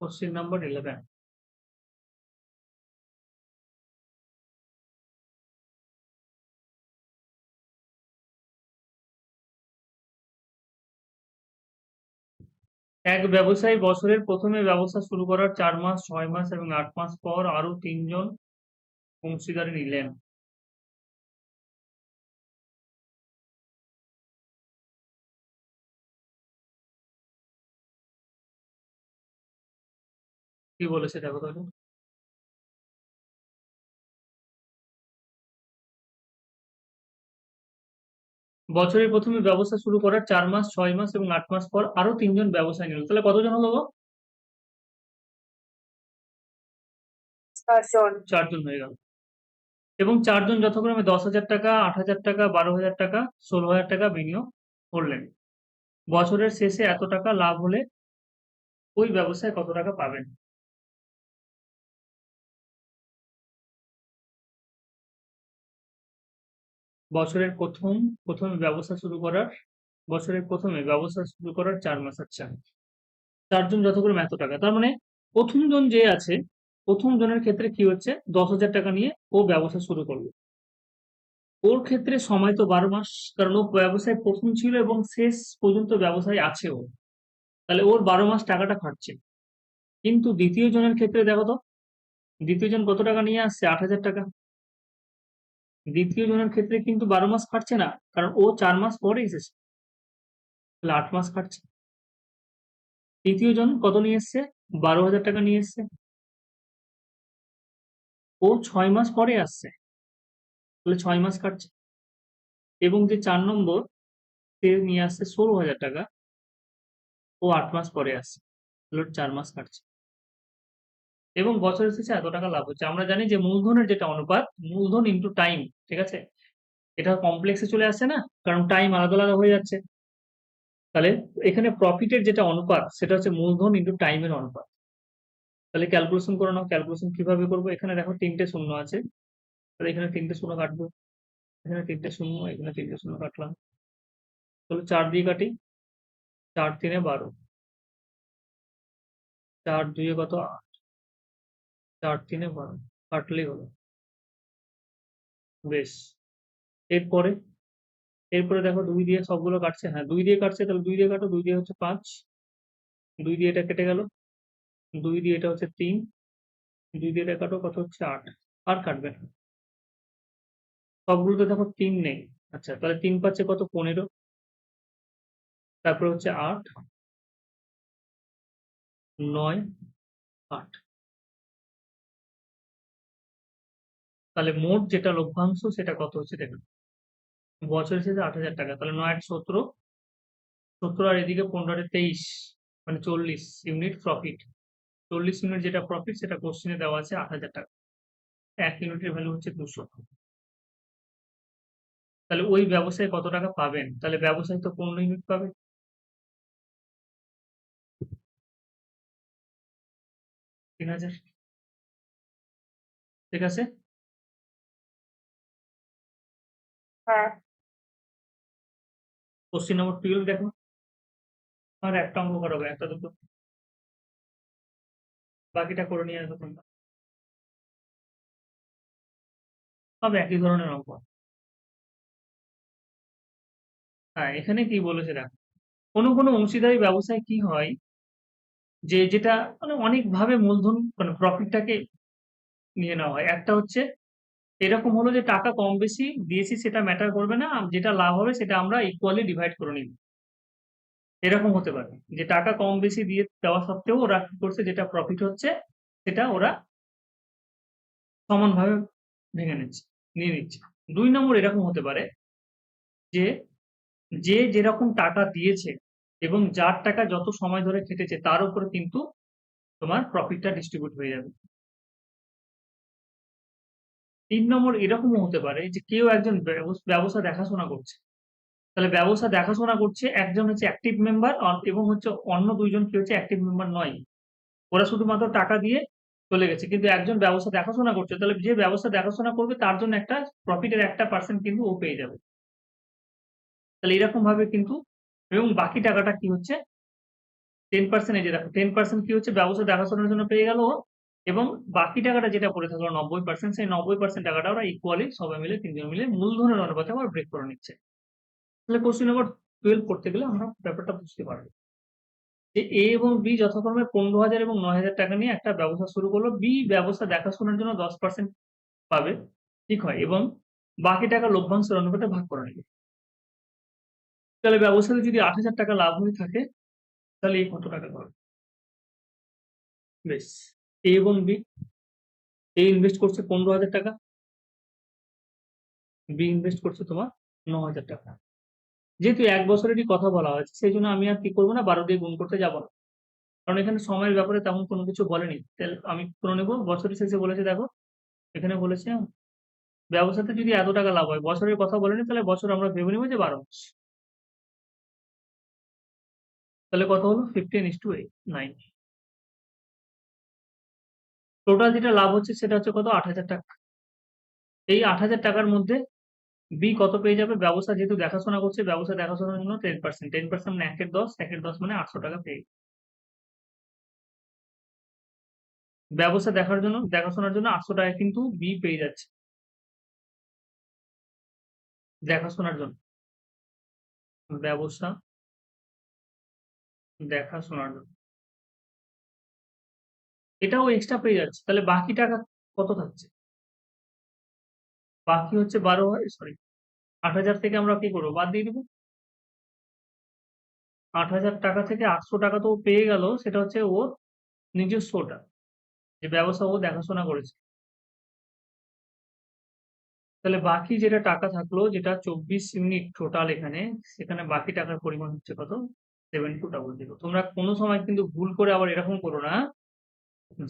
Speaker 1: কোশ্চেন নাম্বার 11, এক ব্যবসায়ী বছরের প্রথমে ব্যবসা শুরু করার 4 মাস 6 মাস এবং 8 মাস পর আরো 3 জন অংশীদারি নিলেন, কি বলেছে দেখো তাহলে। বছরের প্রথমে ব্যবসা শুরু করার 4 মাস 6 মাস এবং 8 মাস পর আরো 3 জন ব্যবসায়ী নিল, তাহলে কতজন হলো গো?
Speaker 2: 6 জন।
Speaker 1: 4 জন হয়ে গেল, এবং 4 জন যথাক্রমে 10,000 টাকা, 8,000 টাকা, 12,000 টাকা, 16,000 টাকা বিনিয়োগ করলেন। বছরের শেষে এত টাকা লাভ হলে ওই ব্যবসায় কত টাকা পাবেন? বছরের প্রথমে ব্যবসা শুরু করার, বছরের প্রথমে ব্যবসা শুরু করার 4 মাস, আচ্ছা, 4 জন যথাক্রমে এত টাকা, তার মানে প্রথম জন যে আছে, প্রথম জনের ক্ষেত্রে কি হচ্ছে 10,000 টাকা নিয়ে ও ব্যবসা শুরু করলো, ওর ক্ষেত্রে সময় তো 12 মাস, কারণ ও ব্যবসায় প্রথম ছিল এবং শেষ পর্যন্ত ব্যবসায় আছে ও, তাহলে ওর 12 মাস টাকাটা খাটছে। কিন্তু দ্বিতীয় জনের ক্ষেত্রে দেখো তো, দ্বিতীয় জন কত টাকা নিয়ে আসছে 8,000 টাকা, দ্বিতীয় জনের ক্ষেত্রে কিন্তু 12 মাস খাটছে না, কারণ ও 4 মাস পরে এসেছে, তাহলে 8 মাস খাটছে। তৃতীয় জন কত নিয়ে এসছে, 12,000 টাকা নিয়ে এসছে, ও 6 মাস পরে আসছে, তাহলে 6 মাস খাটছে। এবং যে 4 নম্বর, সে নিয়ে আসছে 16,000 টাকা, ও 8 মাস পরে আসছে, তাহলে 4 মাস খাটছে। এবং বছরের শেষে এত টাকা লাভ হচ্ছে, আমরা জানি যে মূলধনের যেটা অনুপাত, মূলধন ইন্টু টাইম, ঠিক আছে, এটা কমপ্লেক্সে চলে আসছে না, কারণ টাইম আলাদা আলাদা হয়ে যাচ্ছে, তাহলে এখানে প্রফিটের যেটা অনুপাত সেটা হচ্ছে মূলধন ইন্টু টাইমের অনুপাত। তাহলে ক্যালকুলেশন করে নাও, ক্যালকুলেশন কিভাবে করবো, এখানে দেখো 3টে শূন্য আছে, তাহলে এখানে 3টে শূন্য কাটবো, এখানে 3টে শূন্য, এখানে 3টে শূন্য কাটলাম, তাহলে 4 দিয়ে কাটি, 4 3 12, 4 2 কত 8, 4 3 12, কাটলেই হলো। বেশ, এরপরে এরপরে দেখো 2 দিয়ে সবগুলো কাটছে, হ্যাঁ 2 দিয়ে কাটছে, তাহলে 2 দিয়ে কাটো, 2 দিয়ে হচ্ছে 5, 2 দিয়ে এটা কেটে গেল, 2 দিয়ে এটা হচ্ছে 3, 2 দিয়ে এটা কাটো কত হচ্ছে 8, আর কাটবে না, সবগুলোতে দেখো 3 নেই, আচ্ছা তাহলে 3 পাচ্ছে কত 15, তারপরে হচ্ছে 8, 9, 8। তাহলে মোট যেটা লভ্যাংশ সেটা কত হচ্ছে দেখুন। বছরের শেষে 8,000 টাকা। তাহলে 9 8 17, 17 আর এদিকে 15 এ 23, মানে 40 ইউনিট প্রফিট। 40 ইউনিট যেটা প্রফিট সেটা কোশ্চেনে দেওয়া আছে 8,000 টাকা। 1 ইউনিটের ভ্যালু হচ্ছে 200। তাহলে ওই ব্যবসায়ী কত টাকা পাবেন? তাহলে ব্যবসায়ী তো 15 ইউনিট পাবে। 3,000। ঠিক আছে?
Speaker 2: হ্যাঁ,
Speaker 1: কোশ্চেন নম্বর 12 দেখো। আর একটা অঙ্ক করাবো, একটা দুটো। বাকিটা করে নিয়ে আসবো তোমরা। সব একই ধরনের অঙ্ক। হ্যাঁ, এখানে কি বলেছে দেখো। কোনো অংশীদারি ব্যবসায় কি হয় যে যেটা মানে অনেকভাবে মূলধন মানে প্রফিটটাকে নিয়ে নেওয়া হয়। একটা হচ্ছে এরকম হলো যে টাকা কম বেশি দিয়েছি সেটা ম্যাটার করবে না। যেটা লাভ হবে সেটা আমরা ইকুয়ালি ডিভাইড করে নিব। এরকম হতে পারে যে টাকা কম বেশি দিয়ে দেওয়া সত্ত্বেও ওরা কি করছে, যেটা প্রফিট হচ্ছে সেটা ওরা সমানভাবে ভেঙে নিচ্ছে, নিয়ে নিচ্ছে। 2 নম্বর এরকম হতে পারে যে যে যেরকম টাকা দিয়েছে এবং যার টাকা যত সময় ধরে খেটেছে তার উপরে কিন্তু তোমার প্রফিটটা ডিস্ট্রিবিউট হয়ে যাবে। 3 নম্বর এরকমও হতে পারে যে কেউ একজন ব্যবসা দেখাশোনা করছে। তাহলে ব্যবসা দেখাশোনা করছে, একজন হচ্ছে অ্যাক্টিভ মেম্বার এবং হচ্ছে অন্য 2 জন কি হচ্ছে অ্যাক্টিভ মেম্বার নয়। ওরা শুধুমাত্র টাকা দিয়ে চলে গেছে। কিন্তু একজন ব্যবসা দেখাশোনা করছে। তাহলে যে ব্যবসা দেখাশোনা করবে তার জন্য একটা প্রফিটের একটা পার্সেন্ট কিন্তু ও পেয়ে যাবে। তাহলে এরকম ভাবে কিন্তু, এবং বাকি টাকাটা কি হচ্ছে 10%, এই যে দেখো 10% কি হচ্ছে ব্যবসা দেখাশোনার জন্য পেয়ে গেল ও, এবং বাকি টাকাটা যেটা পড়ে থাকলো 90%, সেই 90% টাকাটা ওরা ইকুয়ালি সবাই মিলে 3 জন মিলে মূলধনের অনুপাতে আবার ব্রেক করে নিচ্ছে। তাহলে কোশ্চেন নম্বর 12 করতে গেলে আমরা ব্যাপারটা বুঝতে পারবো যে এ এবং বি যথাক্রমে 15,000 এবং 9,000 টাকা নিয়ে একটা ব্যবসা শুরু করলো। বি ব্যবসা দেখাশোনার জন্য 10% পাবে, ঠিক হয়, এবং বাকি টাকা লভ্যাংশের অনুপাতে ভাগ করে নেবে। তাহলে ব্যবসাতে যদি 8,000 টাকা লাভ হয়ে থাকে তাহলে এই কত টাকা পাবে? বেশ, এ এবং বি, এ ইনভেস্ট করছে 15,000 টাকা, বি ইনভেস্ট করছে তোমার 9,000 টাকা। যেহেতু 1 বছরেরই কথা বলা হয়েছে সেই জন্য আমি আর কি করবো না, 12 দিয়ে গুণ করতে যাবো না। কারণ এখানে সময়ের ব্যাপারে তেমন কোনো কিছু বলেনি। তাহলে আমি করে নেবো, বছরের শেষে বলেছে দেখো, এখানে বলেছে ব্যবসাতে যদি এত টাকা লাভ হয়, বছরের কথা বলেনি, তাহলে বছর আমরা ভেবে নেবো যে 12 মাস। তাহলে কত হলো 15:9। টোটাল যেটা লাভ হচ্ছে সেটা হচ্ছে কত 8,000 টাকা। এই 8,000 টাকার মধ্যে বি কত পেয়ে যাবে? ব্যবসা যেহেতু দেখাশোনা করছে, ব্যবসা দেখাশোনার জন্য 10%, 10% মানে 1 এর 10, 1 এর 10 মানে 800 টাকা পেয়ে। ব্যবসা দেখাশোনার জন্য 800 টাকা কিন্তু বি পেয়ে যাচ্ছে দেখাশোনার জন্য। ব্যবসা দেখাশোনার জন্য এটাও এক্সট্রা পেয়ে যাচ্ছে। তাহলে বাকি টাকা কত থাকছে? বাকি হচ্ছে 8,000 থেকে আমরা কি করবো, বাদ দিয়ে দিব। 8,000 টাকা থেকে 800 টাকা তো ও পেয়ে গেল, সেটা হচ্ছে ওর নিজস্বটা, যে ব্যবসা ও দেখাশোনা করেছে। তাহলে বাকি যেটা টাকা থাকলো, যেটা 24 ইউনিট টোটাল এখানে, সেখানে বাকি টাকার পরিমাণ হচ্ছে কত? 7200। তোমরা কোনো সময় কিন্তু ভুল করে আবার এরকম করো না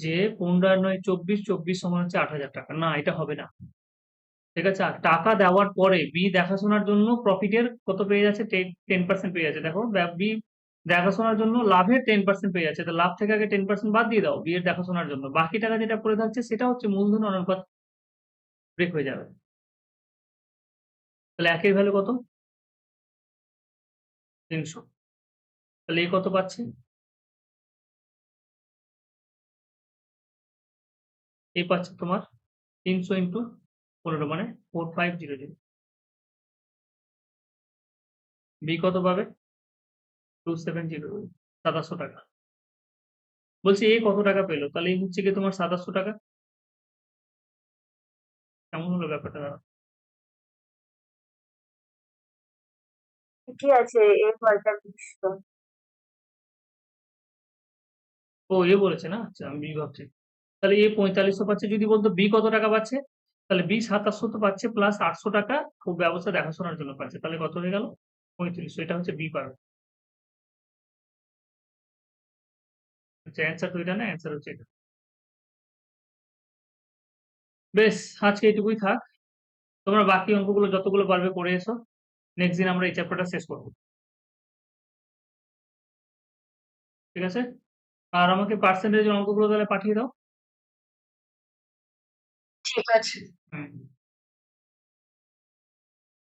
Speaker 1: যে 15 আর 9 24, 24 সমান হচ্ছে 8,000 টাকা। না, এটা হবে না। ঠিক আছে? আর টাকা দেওয়ার পরে বি দেখাশোনার জন্য প্রফিটের কত পেয়ে যাচ্ছে? 10% পেয়ে যাচ্ছে। দেখো বি দেখাশোনার জন্য লাভের 10% পেয়ে যাচ্ছে। তো লাভ থেকে আগে 10% বাদ দিয়ে দাও বি এর দেখাশোনার জন্য। বাকি টাকা যেটা পড়ে থাকছে সেটা হচ্ছে মূলধন অনুপাত ব্রেক হয়ে যাবে। তাহলে একের ভ্যালু কত? 300। তাহলে এ কত পাচ্ছে? এ পাচ্ছে তোমার 300 ইন্টু 15 মানে 4500। বি কত পাবে? 2700, 2700 টাকা। বলছি এ কত টাকা পেলো? তাহলে এই হচ্ছে কি তোমার 2700 টাকা। কেমন হলো ব্যাপারটা?
Speaker 2: ঠিকই আছে, এ 4500।
Speaker 1: ও এ বলেছে না? আচ্ছা আমি বি ভাবছি। তাহলে এ 4500 পাচ্ছে, যদি বলতো বি কত টাকা পাচ্ছে? তাহলে বি 2700 তো পাচ্ছে প্লাস 800 টাকা ও ব্যবসা দেখাশোনার জন্য পাচ্ছে। তাহলে কত হয়ে গেল? 3500। এটা হচ্ছে বি পাবে। আচ্ছা অ্যান্সার তো এটা না, অ্যান্সার হচ্ছে এটা। বেশ, আজকে এটুকুই থাক। তোমরা বাকি অঙ্কগুলো যতগুলো পারবে করে এসো। নেক্সট দিন আমরা এই চ্যাপ্টারটা শেষ করব। ঠিক আছে? আর আমাকে পার্সেন্টেজের অঙ্কগুলো তাহলে পাঠিয়ে দাও।
Speaker 2: ঠিক আছে।
Speaker 1: হুম।